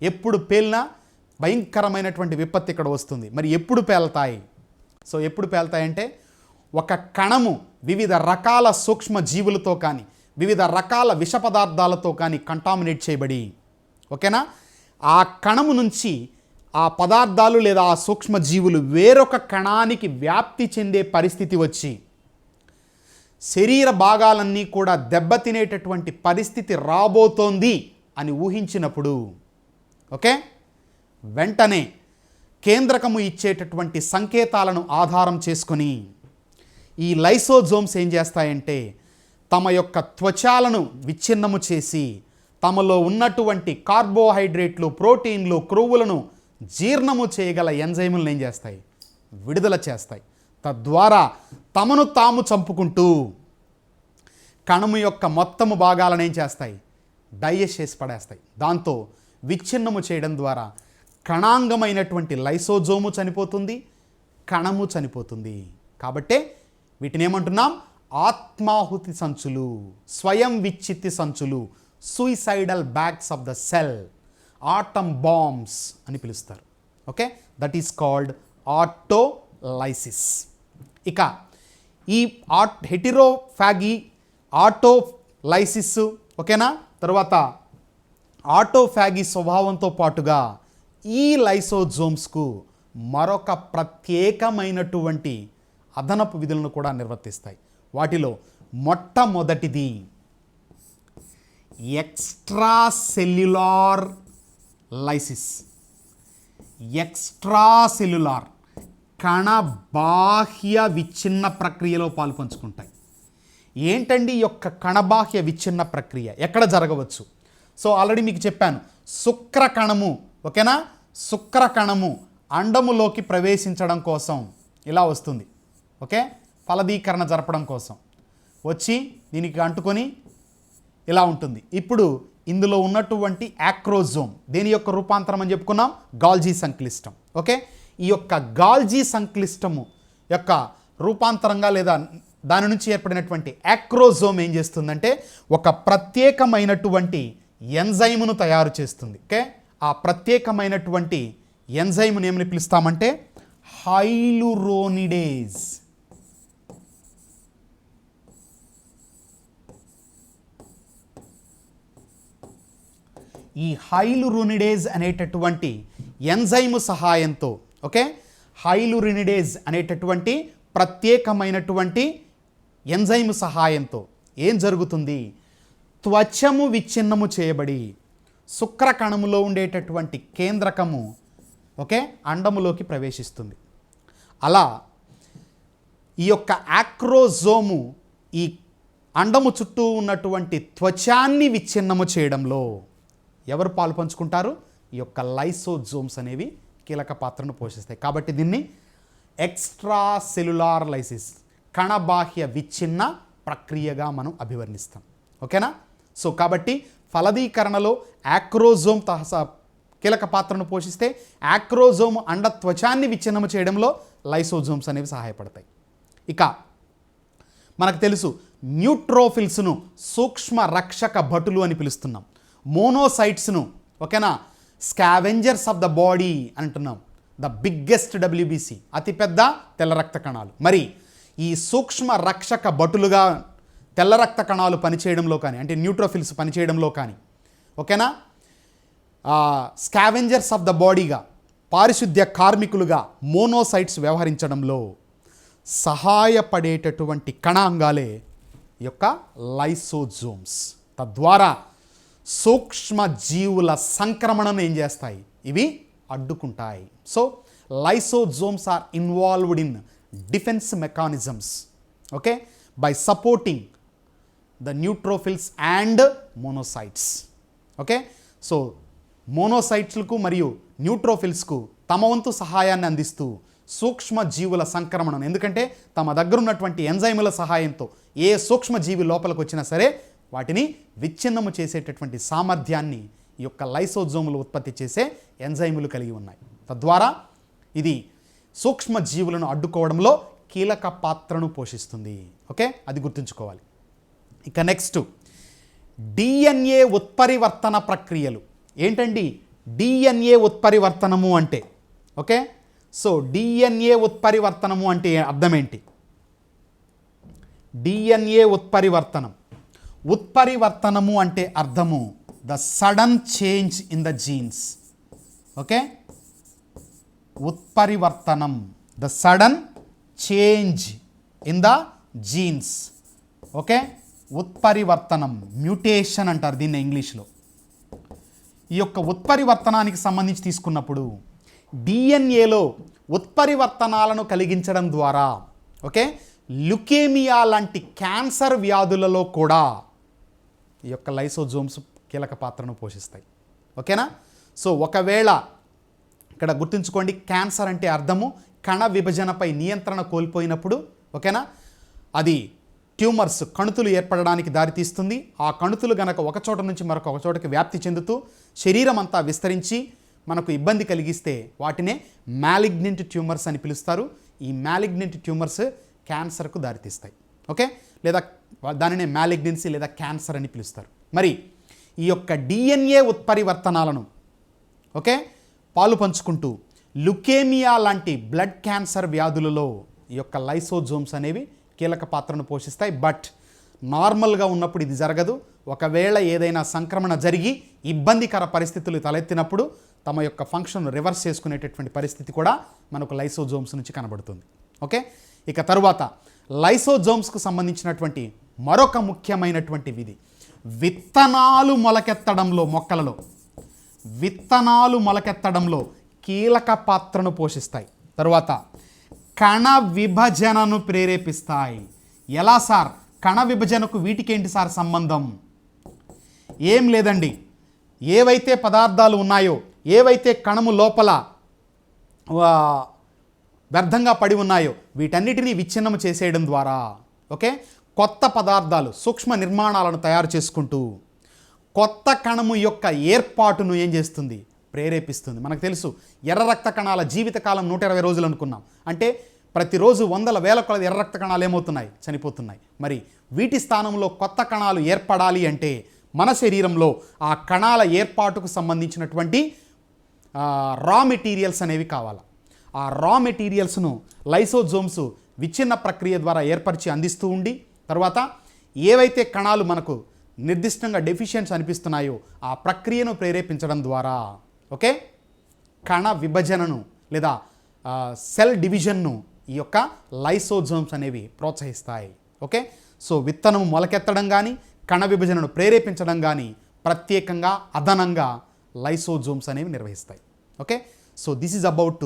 Speaker 1: ఎప్పుడు పేలినా భయంకరమైనటువంటి విపత్తు ఇక్కడ వస్తుంది. మరి ఎప్పుడు పేలుతాయి? సో ఎప్పుడు పేలుతాయంటే ఒక కణము వివిధ రకాల సూక్ష్మ జీవులతో కానీ వివిధ రకాల విష పదార్థాలతో కానీ కంటామినేట్ చేయబడి ఓకేనా, ఆ కణము నుంచి ఆ పదార్థాలు లేదా ఆ సూక్ష్మ జీవులు వేరొక కణానికి వ్యాప్తి చెందే పరిస్థితి వచ్చి శరీర భాగాలన్నీ కూడా దెబ్బతినేటటువంటి పరిస్థితి రాబోతోంది అని ఊహించినప్పుడు ఓకే, వెంటనే కేంద్రకము ఇచ్చేటటువంటి సంకేతాలను ఆధారం చేసుకొని ఈ లైసోజోమ్స్ ఏం చేస్తాయంటే తమ యొక్క త్వచాలను విచ్ఛిన్నము చేసి తమలో ఉన్నటువంటి కార్బోహైడ్రేట్లు, ప్రోటీన్లు, క్రొవ్వులను జీర్ణము చేయగల ఎంజైములను ఏం చేస్తాయి? విడుదల చేస్తాయి. తద్వారా తమను తాము చంపుకుంటూ కణము యొక్క మొత్తము భాగాలను ఏం చేస్తాయి? డైజెస్ట్ చేసి పడేస్తాయి. దాంతో విచ్ఛిన్నము చేయడం ద్వారా కణాంగమైనటువంటి లైసోజోము చనిపోతుంది, కణము చనిపోతుంది. కాబట్టే వీటిని ఏమంటున్నాం? ఆత్మాహుతి సంచులు, స్వయం విచ్ఛిత్తి సంచులు, suicidal bags of the cell, atom bombs అని పిలుస్తారు. Okay, that is called autolysis. ఇక ఈ హెటిరోఫాగీ, ఆటోలైసిస్ ఓకేనా, తర్వాత ఆటోఫాగీ స్వభావంతో పాటుగా ఈ లైసోజోమ్స్కు మరొక ప్రత్యేకమైనటువంటి అదనపు విధులను కూడా నిర్వర్తిస్తాయి. వాటిలో మొట్టమొదటిది extra cellular lysis. Extra cellular కణ బాహ్య విచ్ఛిన్న ప్రక్రియలో పాలుపంచుకుంటాయి. ఏంటండి ఈ యొక్క కణబాహ్య విచ్ఛిన్న ప్రక్రియ ఎక్కడ జరగవచ్చు? సో ఆల్రెడీ మీకు చెప్పాను, శుక్రకణము, ఓకేనా, శుక్రకణము అండములోకి ప్రవేశించడం కోసం ఇలా వస్తుంది. ఓకే, ఫలదీకరణ జరపడం కోసం వచ్చి దీనికి అంటుకొని ఇలా ఉంటుంది. ఇప్పుడు ఇందులో ఉన్నటువంటి యాక్రోజోమ్ దేని యొక్క రూపాంతరం అని చెప్పుకున్నాం, గాల్జీ సంక్లిష్టం. ఓకే, ఈ యొక్క గాల్జీ సంక్లిష్టము యొక్క రూపాంతరంగా లేదా దాని నుంచి ఏర్పడినటువంటి యాక్రోజోమ్ ఏం చేస్తుందంటే ఒక ప్రత్యేకమైనటువంటి ఎంజైమును తయారు చేస్తుంది. ఓకే, ఆ ప్రత్యేకమైనటువంటి ఎంజైమును ఏమని పిలుస్తామంటే హైలురోనిడేజ్. ఈ హైలురోనిడేజ్ అనేటటువంటి ఎంజైము సహాయంతో, ఓకే, హైలురినిడేజ్ అనేటటువంటి ప్రత్యేకమైనటువంటి ఎంజైము సహాయంతో ఏం జరుగుతుంది, త్వచము విచ్ఛిన్నము చేయబడి శుక్రకణములో ఉండేటటువంటి కేంద్రకము, ఓకే, అండములోకి ప్రవేశిస్తుంది. అలా ఈ యొక్క యాక్రోజోము ఈ అండము చుట్టూ ఉన్నటువంటి త్వచాన్ని విచ్ఛిన్నము చేయడంలో ఎవరు పాలు పంచుకుంటారు? ఈ యొక్క లైసోజోమ్స్ అనేవి కీలక పాత్రను పోషిస్తాయి. కాబట్టి దీన్ని ఎక్స్ట్రా సెల్యులార్ లైసిస్, కణబాహ్య విచ్ఛిన్న ప్రక్రియగా మనం అభివర్ణిస్తాం. ఓకేనా? సో కాబట్టి ఫలదీకరణలో యాక్రోజోమ్ కీలక పాత్రను పోషిస్తే యాక్రోజోమ్ అండ త్వచాన్ని విచ్ఛిన్నము చేయడంలో లైసోజోమ్స్ అనేవి సహాయపడతాయి. ఇక మనకు తెలుసు న్యూట్రోఫిల్స్ను సూక్ష్మ రక్షక భటులు అని పిలుస్తున్నాం. మోనోసైట్స్ను, ఓకేనా, స్కావెంజర్స్ ఆఫ్ ద బాడీ అంటున్నాం. ద బిగ్గెస్ట్ డబ్ల్యూబీసీ, అతిపెద్ద తెల్ల రక్త కణాలు. మరి ఈ సూక్ష్మ రక్షక భటులుగా తెల్ల రక్త కణాలు పనిచేయడంలో కానీ, అంటే న్యూట్రోఫిల్స్ పనిచేయడంలో కానీ, ఓకేనా, స్కావెంజర్స్ ఆఫ్ ద బాడీగా, పారిశుద్ధ్య కార్మికులుగా మోనోసైట్స్ వ్యవహరించడంలో సహాయపడేటటువంటి కణాంగాలే ఈ యొక్క లైసోజోమ్స్. తద్వారా సూక్ష్మ జీవుల సంక్రమణను ఏం చేస్తాయి? ఇవి అడ్డుకుంటాయి. So lysosomes are involved in defence mechanisms, okay, by supporting the neutrophils and monocytes. Okay, so మోనోసైట్స్లకు మరియు న్యూట్రోఫిల్స్కు తమ వంతు సహాయాన్ని అందిస్తూ సూక్ష్మ జీవుల సంక్రమణను, ఎందుకంటే తమ దగ్గర ఉన్నటువంటి ఎంజైముల సహాయంతో ఏ సూక్ష్మ జీవి లోపలికి వచ్చినా సరే వాటిని విచ్ఛిన్నము చేసేటటువంటి సామర్థ్యాన్ని ఈ యొక్క లైసోజోములు ఉత్పత్తి చేసే ఎంజైములు కలిగి ఉన్నాయి. తద్వారా ఇది సూక్ష్మ జీవులను అడ్డుకోవడంలో కీలక పాత్రను పోషిస్తుంది. ఓకే, అది గుర్తుంచుకోవాలి. ఇక నెక్స్ట్ డిఎన్ఏ ఉత్పరివర్తన ప్రక్రియలు. ఏంటండి డిఎన్ఏ ఉత్పరివర్తనము అంటే? ఓకే, సో డిఎన్ఏ ఉత్పరివర్తనము అంటే అర్థం ఏంటి? డిఎన్ఏ ఉత్పరివర్తనం, ఉత్పరివర్తనము అంటే అర్థము the sudden change in the genes. Okay, ఉత్పరివర్తనం the sudden change in the genes. Okay, ఉత్పరివర్తనం, మ్యూటేషన్ అంటారు దీన్ని ఇంగ్లీష్లో. ఈ యొక్క ఉత్పరివర్తనానికి సంబంధించి తీసుకున్నప్పుడు డిఎన్ఏలో ఉత్పరివర్తనాలను కలిగించడం ద్వారా, ఓకే, లుకేమియా లాంటి క్యాన్సర్ వ్యాధులలో కూడా ఈ యొక్క లైసోజోమ్స్ కీలక పాత్రను పోషిస్తాయి. ఓకేనా? సో ఒకవేళ ఇక్కడ గుర్తుంచుకోండి, క్యాన్సర్ అంటే అర్థము కణ విభజనపై నియంత్రణ కోల్పోయినప్పుడు, ఓకేనా, అది ట్యూమర్స్, కణుతులు ఏర్పడడానికి దారితీస్తుంది. ఆ కణుతులు గనక ఒక చోట నుంచి మరొక చోటకి వ్యాప్తి చెందుతూ శరీరం అంతా విస్తరించి మనకు ఇబ్బంది కలిగిస్తే వాటినే మ్యాలిగ్నెంట్ ట్యూమర్స్ అని పిలుస్తారు. ఈ మ్యాలిగ్నెంట్ ట్యూమర్స్ క్యాన్సర్కు దారితీస్తాయి. ఓకే, లేదా దానినే మ్యాలిగ్నెన్సీ లేదా క్యాన్సర్ అని పిలుస్తారు. మరి ఈ యొక్క డిఎన్ఏ ఉత్పరివర్తనాలను, ఓకే, పాలు పంచుకుంటూ లుకేమియా లాంటి బ్లడ్ క్యాన్సర్ వ్యాధులలో ఈ యొక్క లైసోజోమ్స్ అనేవి కీలక పాత్రను పోషిస్తాయి. బట్ నార్మల్గా ఉన్నప్పుడు ఇది జరగదు. ఒకవేళ ఏదైనా సంక్రమణ జరిగి ఇబ్బందికర పరిస్థితులు తలెత్తినప్పుడు తమ యొక్క ఫంక్షన్ రివర్స్ చేసుకునేటటువంటి పరిస్థితి కూడా మనకు లైసోజోమ్స్ నుంచి కనబడుతుంది. ఓకే, ఇక తరువాత లైసోజోమ్స్కు సంబంధించినటువంటి మరొక ముఖ్యమైనటువంటి విధి విత్తనాలు మొలకెత్తడంలో, మొక్కలలో విత్తనాలు మొలకెత్తడంలో కీలక పాత్రను పోషిస్తాయి. తరువాత కణ విభజనను ప్రేరేపిస్తాయి. ఎలా సార్? కణ విభజనకు వీటికి ఏంటి సార్ సంబంధం? ఏం లేదండి, ఏవైతే పదార్థాలు ఉన్నాయో, ఏవైతే కణము లోపల వ్యర్థంగా పడి ఉన్నాయో వీటన్నిటినీ విచ్ఛిన్నం చేసేయడం ద్వారా ఓకే కొత్త పదార్థాలు, సూక్ష్మ నిర్మాణాలను తయారు చేసుకుంటూ కొత్త కణము యొక్క ఏర్పాటును ఏం చేస్తుంది? ప్రేరేపిస్తుంది. మనకు తెలుసు ఎర్ర రక్త కణాల జీవితకాలం 120 రోజులు అనుకున్నాం. అంటే ప్రతిరోజు వందల వేల కొలది ఎర్ర రక్త కణాలు ఏమవుతున్నాయి? చనిపోతున్నాయి. మరి వీటి స్థానంలో కొత్త కణాలు ఏర్పడాలి అంటే మన శరీరంలో ఆ కణాల ఏర్పాటుకు సంబంధించినటువంటి రా మెటీరియల్స్ అనేవి కావాలి. ఆ రా మెటీరియల్స్ను లైసోజోమ్స్ విచ్ఛిన్న ప్రక్రియ ద్వారా ఏర్పరిచి అందిస్తూ ఉండి తర్వాత ఏవైతే కణాలు మనకు నిర్దిష్టంగా డెఫిషియెంట్స్ అనిపిస్తున్నాయో ఆ ప్రక్రియను ప్రేరేపించడం ద్వారా ఓకే కణ విభజనను లేదా సెల్ డివిజన్ను ఈ యొక్క లైసోజోమ్స్ అనేవి ప్రోత్సహిస్తాయి. ఓకే సో విత్తనం మొలకెత్తడం కానీ కణ విభజనను ప్రేరేపించడం కానీ ప్రత్యేకంగా అదనంగా లైసోజోమ్స్ అనేవి నిర్వహిస్తాయి. Okay so this is about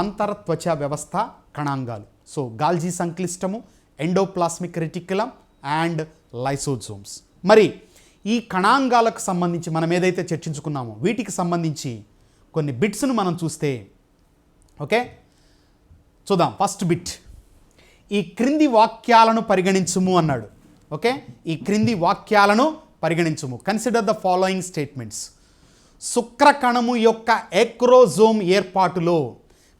Speaker 1: అంతర్త్వచ వ్యవస్థ కణాంగాలు. సో గాల్జీ సంక్లిష్టము, ఎండోప్లాస్మిక్ రెటిక్యులం అండ్ లైసోజోమ్స్. మరి ఈ కణాంగాలకు సంబంధించి మనం ఏదైతే చర్చించుకున్నామో వీటికి సంబంధించి కొన్ని బిట్స్ను మనం చూస్తే ఓకే చూద్దాం. ఫస్ట్ బిట్, ఈ క్రింది వాక్యాలను పరిగణించుము అన్నాడు. ఓకే ఈ క్రింది వాక్యాలను పరిగణించుము. Consider the following statements. శుక్రకణము యొక్క ఎక్రోజోమ్ ఏర్పాటులో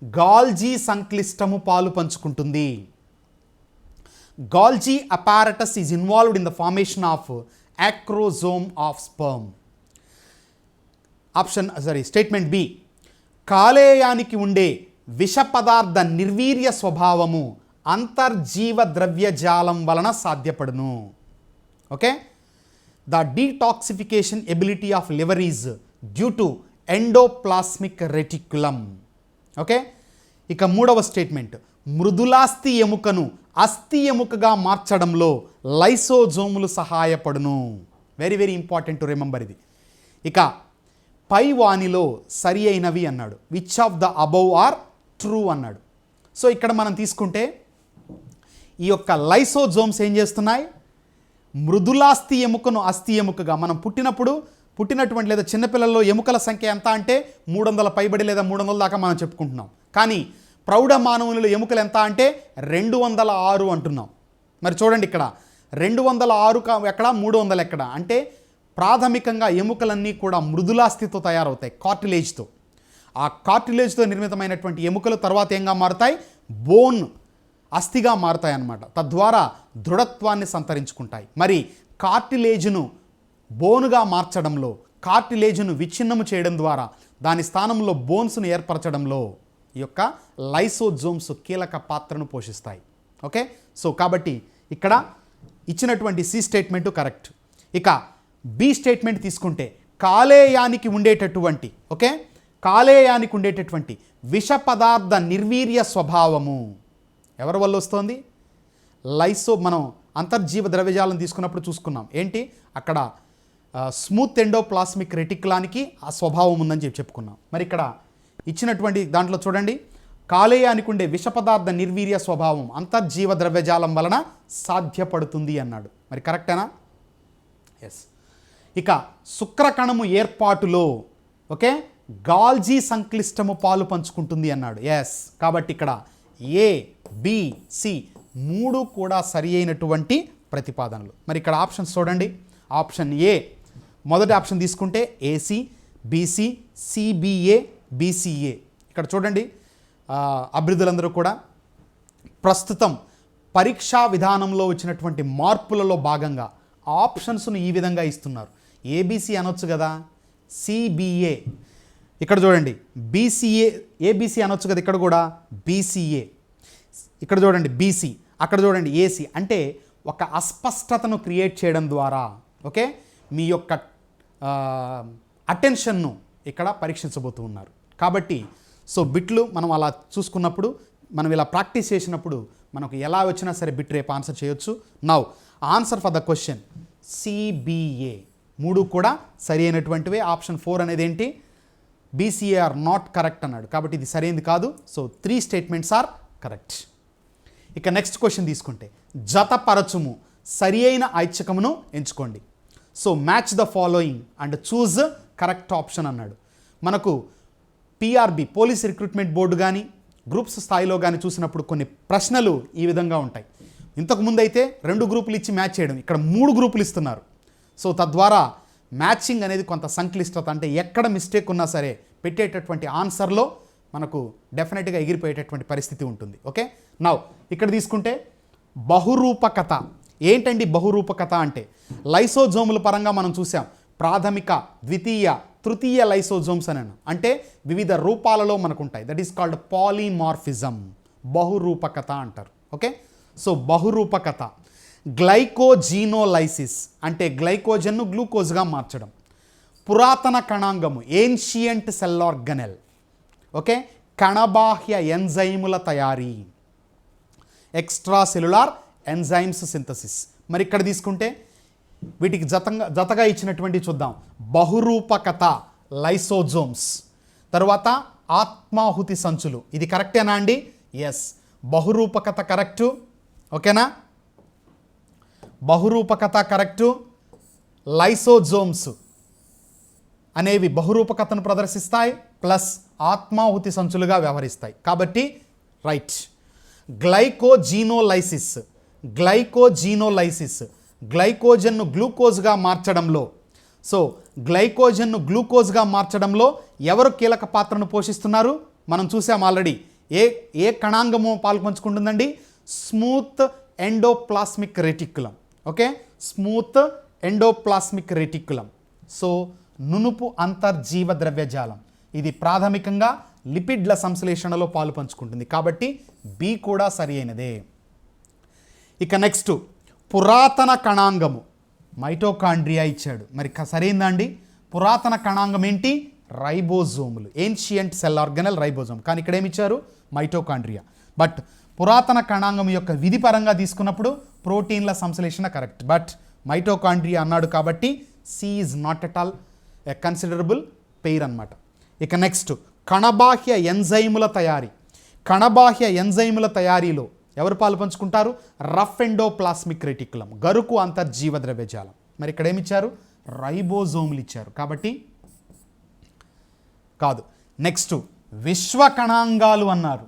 Speaker 1: గాల్జీ సంక్లిష్టము పాలు పంచుకుంటుంది. Golgi apparatus is involved in the formation of acrosome of sperm. Statement B, కాలేయానికి ఉండే విష పదార్థ నిర్వీర్య స్వభావము అంతర్జీవ ద్రవ్యజాలం వలన సాధ్యపడును. Okay the detoxification ability of liver is due to endoplasmic reticulum. Okay ఇక మూడవ స్టేట్మెంట్, మృదులాస్థి ఎముకను అస్థి ఎముకగా మార్చడంలో లైసోజోములు సహాయపడును. Very very important to remember ఇది. ఇక పై వానిలో సరి అయినవి అన్నాడు. Which of the above are true అన్నాడు. సో ఇక్కడ మనం తీసుకుంటే ఈ యొక్క లైసోజోమ్స్ ఏం చేస్తున్నాయి? మృదులాస్థి ఎముకను అస్థి ఎముకగా, మనం పుట్టినటువంటి లేదా చిన్నపిల్లల్లో ఎముకల సంఖ్య ఎంత అంటే 300 పైబడి లేదా 300 దాకా మనం చెప్పుకుంటున్నాం. కానీ ప్రౌఢ మానవులలో ఎముకలు ఎంత అంటే 206 అంటున్నాం. మరి చూడండి ఇక్కడ 206 ఎక్కడ, 300 ఎక్కడ అంటే ప్రాథమికంగా ఎముకలన్నీ కూడా మృదులాస్థితో తయారవుతాయి, కార్టిలేజ్తో. ఆ కార్టిలేజ్తో నిర్మితమైనటువంటి ఎముకలు తర్వాత ఏంగా మారుతాయి? బోన్, అస్థిగా మారుతాయి అన్నమాట. తద్వారా దృఢత్వాన్ని సంతరించుకుంటాయి. మరి కార్టిలేజ్ను బోనుగా మార్చడంలో, కార్టిలేజ్ను విచ్ఛిన్నము చేయడం ద్వారా దాని స్థానంలో బోన్స్ను ఏర్పరచడంలో ఈ యొక్క లైసోజోమ్స్ కీలక పాత్రను పోషిస్తాయి. ఓకే సో కాబట్టి ఇక్కడ ఇచ్చినటువంటి సి స్టేట్మెంటు కరెక్ట్. ఇక బి స్టేట్మెంట్ తీసుకుంటే కాలేయానికి ఉండేటటువంటి విష పదార్థ నిర్వీర్య స్వభావము ఎవరి వల్ల వస్తుంది? మనం అంతర్జీవ ద్రవ్యజాలం తీసుకున్నప్పుడు చూసుకున్నాం. ఏంటి అక్కడ స్మూత్ ఎండోప్లాస్మిక్ రెటిక్యులానికి ఆ స్వభావం ఉందని చెప్పుకున్నాం. మరి ఇక్కడ ఇచ్చినటువంటి దాంట్లో చూడండి, కాలేయానికి ఉండే విష పదార్థ నిర్వీర్య స్వభావం అంతర్జీవ ద్రవ్యజాలం వలన సాధ్యపడుతుంది అన్నాడు. మరి కరెక్టేనా? ఎస్. ఇక శుక్రకణము ఏర్పాటులో ఓకే గాల్జీ సంక్లిష్టము పాలు పంచుకుంటుంది అన్నాడు. ఎస్. కాబట్టి ఇక్కడ ఏ, బి, సి 3 కూడా సరి అయినటువంటి ప్రతిపాదనలు. మరి ఇక్కడ ఆప్షన్స్ చూడండి. ఆప్షన్ ఏ, మొదటి ఆప్షన్ తీసుకుంటే ఏసీ, బీసీ, సిబిఏ, బీసీఏ. ఇక్కడ చూడండి అభ్యర్థులందరూ కూడా ప్రస్తుతం పరీక్షా విధానంలో వచ్చినటువంటి మార్పులలో భాగంగా ఆప్షన్స్ను ఈ విధంగా ఇస్తున్నారు. ఏబీసీ అనొచ్చు కదా, సిబిఏ ఇక్కడ చూడండి, బీసీఏ, ఏబీసీ అనొచ్చు కదా, ఇక్కడ కూడా బీసీఏ, ఇక్కడ చూడండి బీసీ, అక్కడ చూడండి ఏసీ. అంటే ఒక అస్పష్టతను క్రియేట్ చేయడం ద్వారా ఓకే మీ యొక్క అటెన్షన్ను ఇక్కడ పరీక్షించబోతూ ఉన్నారు. కాబట్టి సో బిట్లు మనం అలా చూసుకున్నప్పుడు, మనం ఇలా ప్రాక్టీస్ చేసినప్పుడు మనకు ఎలా వచ్చినా సరే బిట్ రేపు ఆన్సర్ చేయొచ్చు. Now answer for the question CBA 3 కూడా సరి అయినటువంటివే. ఆప్షన్ 4 అనేది ఏంటి? బీసీఏ ఆర్ నాట్ కరెక్ట్ అన్నాడు. కాబట్టి ఇది సరైనది కాదు. So 3 statements are correct. ఇక నెక్స్ట్ క్వశ్చన్ తీసుకుంటే జతపరచుము, సరి అయిన ఐచ్ఛికమును ఎంచుకోండి. So match the following and choose correct option అన్నాడు. మనకు పిఆర్బి పోలీస్ రిక్రూట్మెంట్ బోర్డు కానీ గ్రూప్స్ స్థాయిలో కానీ చూసినప్పుడు కొన్ని ప్రశ్నలు ఈ విధంగా ఉంటాయి. ఇంతకుముందు అయితే 2 గ్రూపులు ఇచ్చి మ్యాచ్ చేయడం, ఇక్కడ 3 గ్రూపులు ఇస్తున్నారు. సో తద్వారా మ్యాచింగ్ అనేది కొంత సంక్లిష్టత, అంటే ఎక్కడ మిస్టేక్ ఉన్నా సరే పెట్టేటటువంటి ఆన్సర్లో మనకు డెఫినెట్గా ఎగిరిపోయేటటువంటి పరిస్థితి ఉంటుంది. ఓకే, నౌ ఇక్కడ తీసుకుంటే బహురూపకత. ఏంటండి బహురూపకత అంటే? లైసోజోముల పరంగా మనం చూసాం, ప్రాథమిక, ద్వితీయ, తృతీయ లైసోజోమ్స్ అని, అంటే వివిధ రూపాలలో మనకు ఉంటాయి. దట్ ఈస్ కాల్డ్ పాలిమార్ఫిజం, బహురూపకత అంటారు. Okay, so బహురూపకత. గ్లైకోజీనోలైసిస్ అంటే గ్లైకోజన్ను గ్లూకోజ్గా మార్చడం. పురాతన కణాంగము, ఏన్షియంట్ సెల్ ఆర్గనెల్. ఓకే, కణబాహ్య ఎంజైముల తయారీ, ఎక్స్ట్రా సెల్యులార్ ఎంజైమ్స్ సింథసిస్. మరి ఇక్కడ తీసుకుంటే వీటికి జతగా ఇచ్చినటువంటి చూద్దాం. బహురూపకత లైసోజోమ్స్, తర్వాత ఆత్మాహుతి సంచులు. ఇది కరెక్టేనా అండి? ఎస్, బహురూపకత కరెక్టు. ఓకేనా, బహురూపకత కరెక్టు. లైసోజోమ్స్ అనేవి బహురూపకతను ప్రదర్శిస్తాయి, ప్లస్ ఆత్మాహుతి సంచులుగా వ్యవహరిస్తాయి. కాబట్టి రైట్. గ్లైకోజీనోలైసిస్, గ్లైకోజన్ను గ్లూకోజ్గా మార్చడంలో, సో గ్లైకోజన్ను గ్లూకోజ్గా మార్చడంలో ఎవరు కీలక పాత్రను పోషిస్తున్నారు? మనం చూసాం ఆల్రెడీ. ఏ కణాంగము పాల్పంచుకుంటుందండి? Smooth endoplasmic reticulum. Okay, smooth endoplasmic reticulum. So నునుపు అంతర్జీవ ద్రవ్యజాలం, ఇది ప్రాథమికంగా లిపిడ్ల సంశ్లేషణలో పాలు పంచుకుంటుంది. కాబట్టి బి కూడా సరి అయినదే. ఇక నెక్స్ట్ పురాతన కణాంగము, మైటోకాండ్రియా ఇచ్చాడు. మరి సరైందా అండి? పురాతన కణాంగం ఏంటి? రైబోజోములు, ఏన్షియంట్ సెల్ ఆర్గనెల్ రైబోజోమ్. కానీ ఇక్కడ ఏమి ఇచ్చారు? మైటోకాండ్రియా. బట్ పురాతన కణాంగం యొక్క విధి పరంగా తీసుకున్నప్పుడు ప్రోటీన్ల సంశ్లేషణ కరెక్ట్, బట్ మైటోకాండ్రియా అన్నాడు కాబట్టి C is not at all a considerable pair అన్నమాట. ఇక నెక్స్ట్ కణబాహ్య ఎంజైముల తయారీ. కణబాహ్య ఎంజైముల తయారీలో ఎవరు పాలు పంచుకుంటారు? రఫ్ ఎండోప్లాస్మిక్ రెటిక్యులం, గరుకు అంతర్జీవ ద్రవ్యజాలం. మరి ఇక్కడ ఏమి ఇచ్చారు? రైబోజోములు ఇచ్చారు, కాబట్టి కాదు. నెక్స్ట్ విశ్వ కణాంగాలు అన్నారు.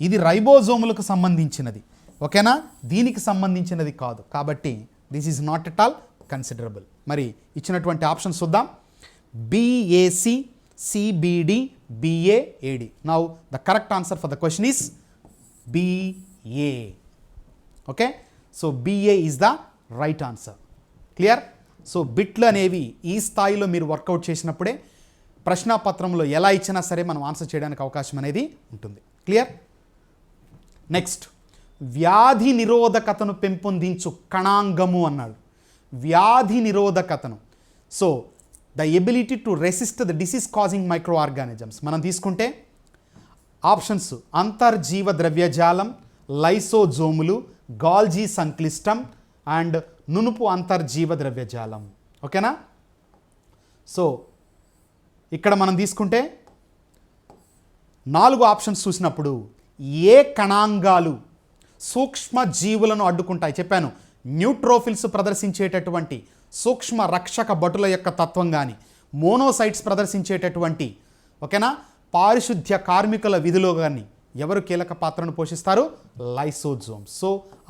Speaker 1: ఇది రైబోజోములకు సంబంధించినది. ఓకేనా, దీనికి సంబంధించినది కాదు, కాబట్టి this is not at all considerable. మరి ఇచ్చినటువంటి ఆప్షన్స్ చూద్దాం. BAC, CBD, BAAD. Now the correct answer for the question is BA. Okay, so BA is the right answer. Clear? So బిట్లు అనేవి ఈ స్థాయిలో మీరు వర్కౌట్ చేసినప్పుడే ప్రశ్నాపత్రంలో ఎలా ఇచ్చినా సరే మనం ఆన్సర్ చేయడానికి అవకాశం అనేది ఉంటుంది. క్లియర్? నెక్స్ట్ వ్యాధి నిరోధకతను పెంపొందించు కణాంగము అన్నాడు. వ్యాధి నిరోధకతను, so the ability to resist the disease causing micro organisms. మనం తీసుకుంటే ఆప్షన్స్ అంతర్జీవ ద్రవ్యజాలం, లైసోజోములు, గాల్జీ సంక్లిష్టం అండ్ నునుపు అంతర్జీవ ద్రవ్యజాలం. ఓకేనా, సో ఇక్కడ మనం తీసుకుంటే 4 ఆప్షన్స్ చూసినప్పుడు ఏ కణాంగాలు సూక్ష్మ జీవులను అడ్డుకుంటాయి? చెప్పాను, న్యూట్రోఫిల్స్ ప్రదర్శించేటటువంటి సూక్ష్మ రక్షక భటుల యొక్క తత్వం కానీ, మోనోసైట్స్ ప్రదర్శించేటటువంటి ఓకేనా పారిశుద్ధ్య కార్మికుల విధిలో కానీ ఎవరు కీలక పాత్రను పోషిస్తారు? Lysosomes. So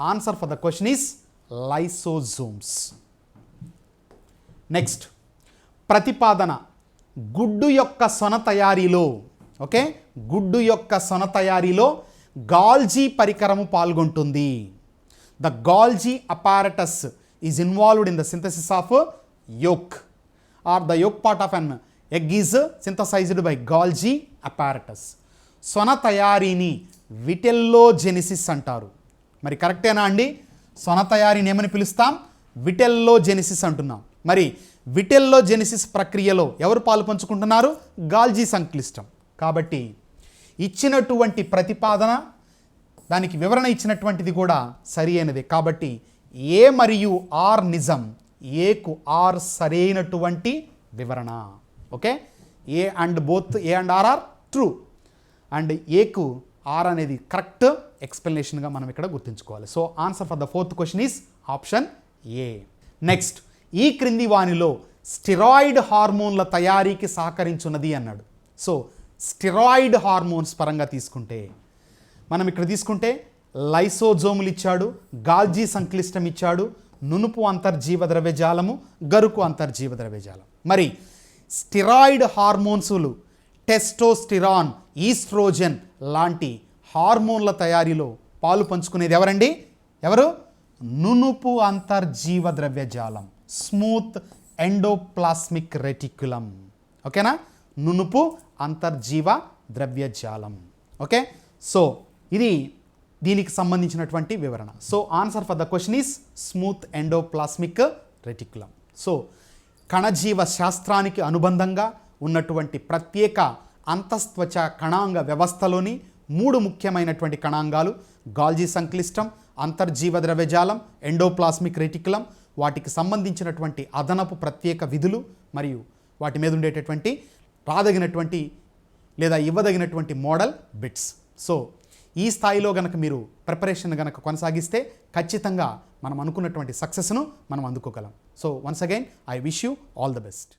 Speaker 1: answer for the question is lysosomes. Next ప్రతిపాదన, గుడ్డు యొక్క సొన తయారీలో, ఓకే, గుడ్డు యొక్క సొన తయారీలో గాల్జీ పరికరము పాల్గొంటుంది. The Golgi apparatus is involved in the synthesis of yolk or the yolk part of an egg is synthesized by Golgi apparatus. సొన తయారీని విటెల్లోజెనిసిస్ అంటారు. మరి కరెక్టేనా అండి? సొన తయారీని ఏమని పిలుస్తాం? విటెల్లోజెనిసిస్ అంటున్నాం. మరి విటెల్లోజెనిసిస్ ప్రక్రియలో ఎవరు పాలు పంచుకుంటున్నారు? గాల్జీ సంక్లిష్టం. కాబట్టి ఇచ్చినటువంటి ప్రతిపాదన, దానికి వివరణ ఇచ్చినటువంటిది కూడా సరి అయినది. కాబట్టి ఏ మరియు ఆర్ నిజం, ఏకు ఆర్ సరైనటువంటి వివరణ. Okay, A and both A and R are true, and ఏకు ఆర్ అనేది కరెక్ట్, ఎక్స్ప్లెనేషన్గా మనం ఇక్కడ గుర్తుంచుకోవాలి. So answer for the fourth question is option A. Next, ఈ క్రింది వానిలో స్టిరాయిడ్ హార్మోన్ల తయారీకి సహకరించున్నది అన్నాడు. సో స్టిరాయిడ్ హార్మోన్స్ పరంగా తీసుకుంటే మనం ఇక్కడ తీసుకుంటే లైసోజోములు ఇచ్చాడు, గాల్జీ సంక్లిష్టం ఇచ్చాడు, నునుపు అంతర్జీవ ద్రవ్యజాలము, గరుకు అంతర్జీవ ద్రవ్యజాలం. మరి స్టిరాయిడ్ హార్మోన్సులు టెస్టోస్టిరాన్, ఈస్ట్రోజన్ లాంటి హార్మోన్ల తయారీలో పాలు పంచుకునేది ఎవరండి? ఎవరు? నునుపు అంతర్జీవ ద్రవ్యజాలం, స్మూత్ ఎండోప్లాస్మిక్ రెటిక్యులం. ఓకేనా? నునుపు అంతర్జీవ ద్రవ్యజాలం. ఓకే, సో ఇది దీనికి సంబంధించినటువంటి వివరణ. So answer for the question is smooth endoplasmic reticulum. So కణజీవ శాస్త్రానికి అనుబంధంగా ఉన్నటువంటి ప్రత్యేక అంతస్త్వచ కణాంగ వ్యవస్థలోని 3 ముఖ్యమైనటువంటి కణాంగాలు గాల్జీ సంక్లిష్టం, అంతర్జీవ ద్రవ్యజాలం, ఎండోప్లాస్మిక్ రెటిక్యులం. వాటికి సంబంధించినటువంటి అదనపు ప్రత్యేక విధులు మరియు వాటి మీద ఉండేటటువంటి రాదగినటువంటి లేదా ఇవ్వదగినటువంటి మోడల్ బిట్స్. సో ఈ స్థాయిలో గనక మీరు ప్రిపరేషన్ గనక కొనసాగిస్తే ఖచ్చితంగా మనం అనుకున్నటువంటి సక్సెస్ను మనం అందుకోగలం. So once again I wish you all the best.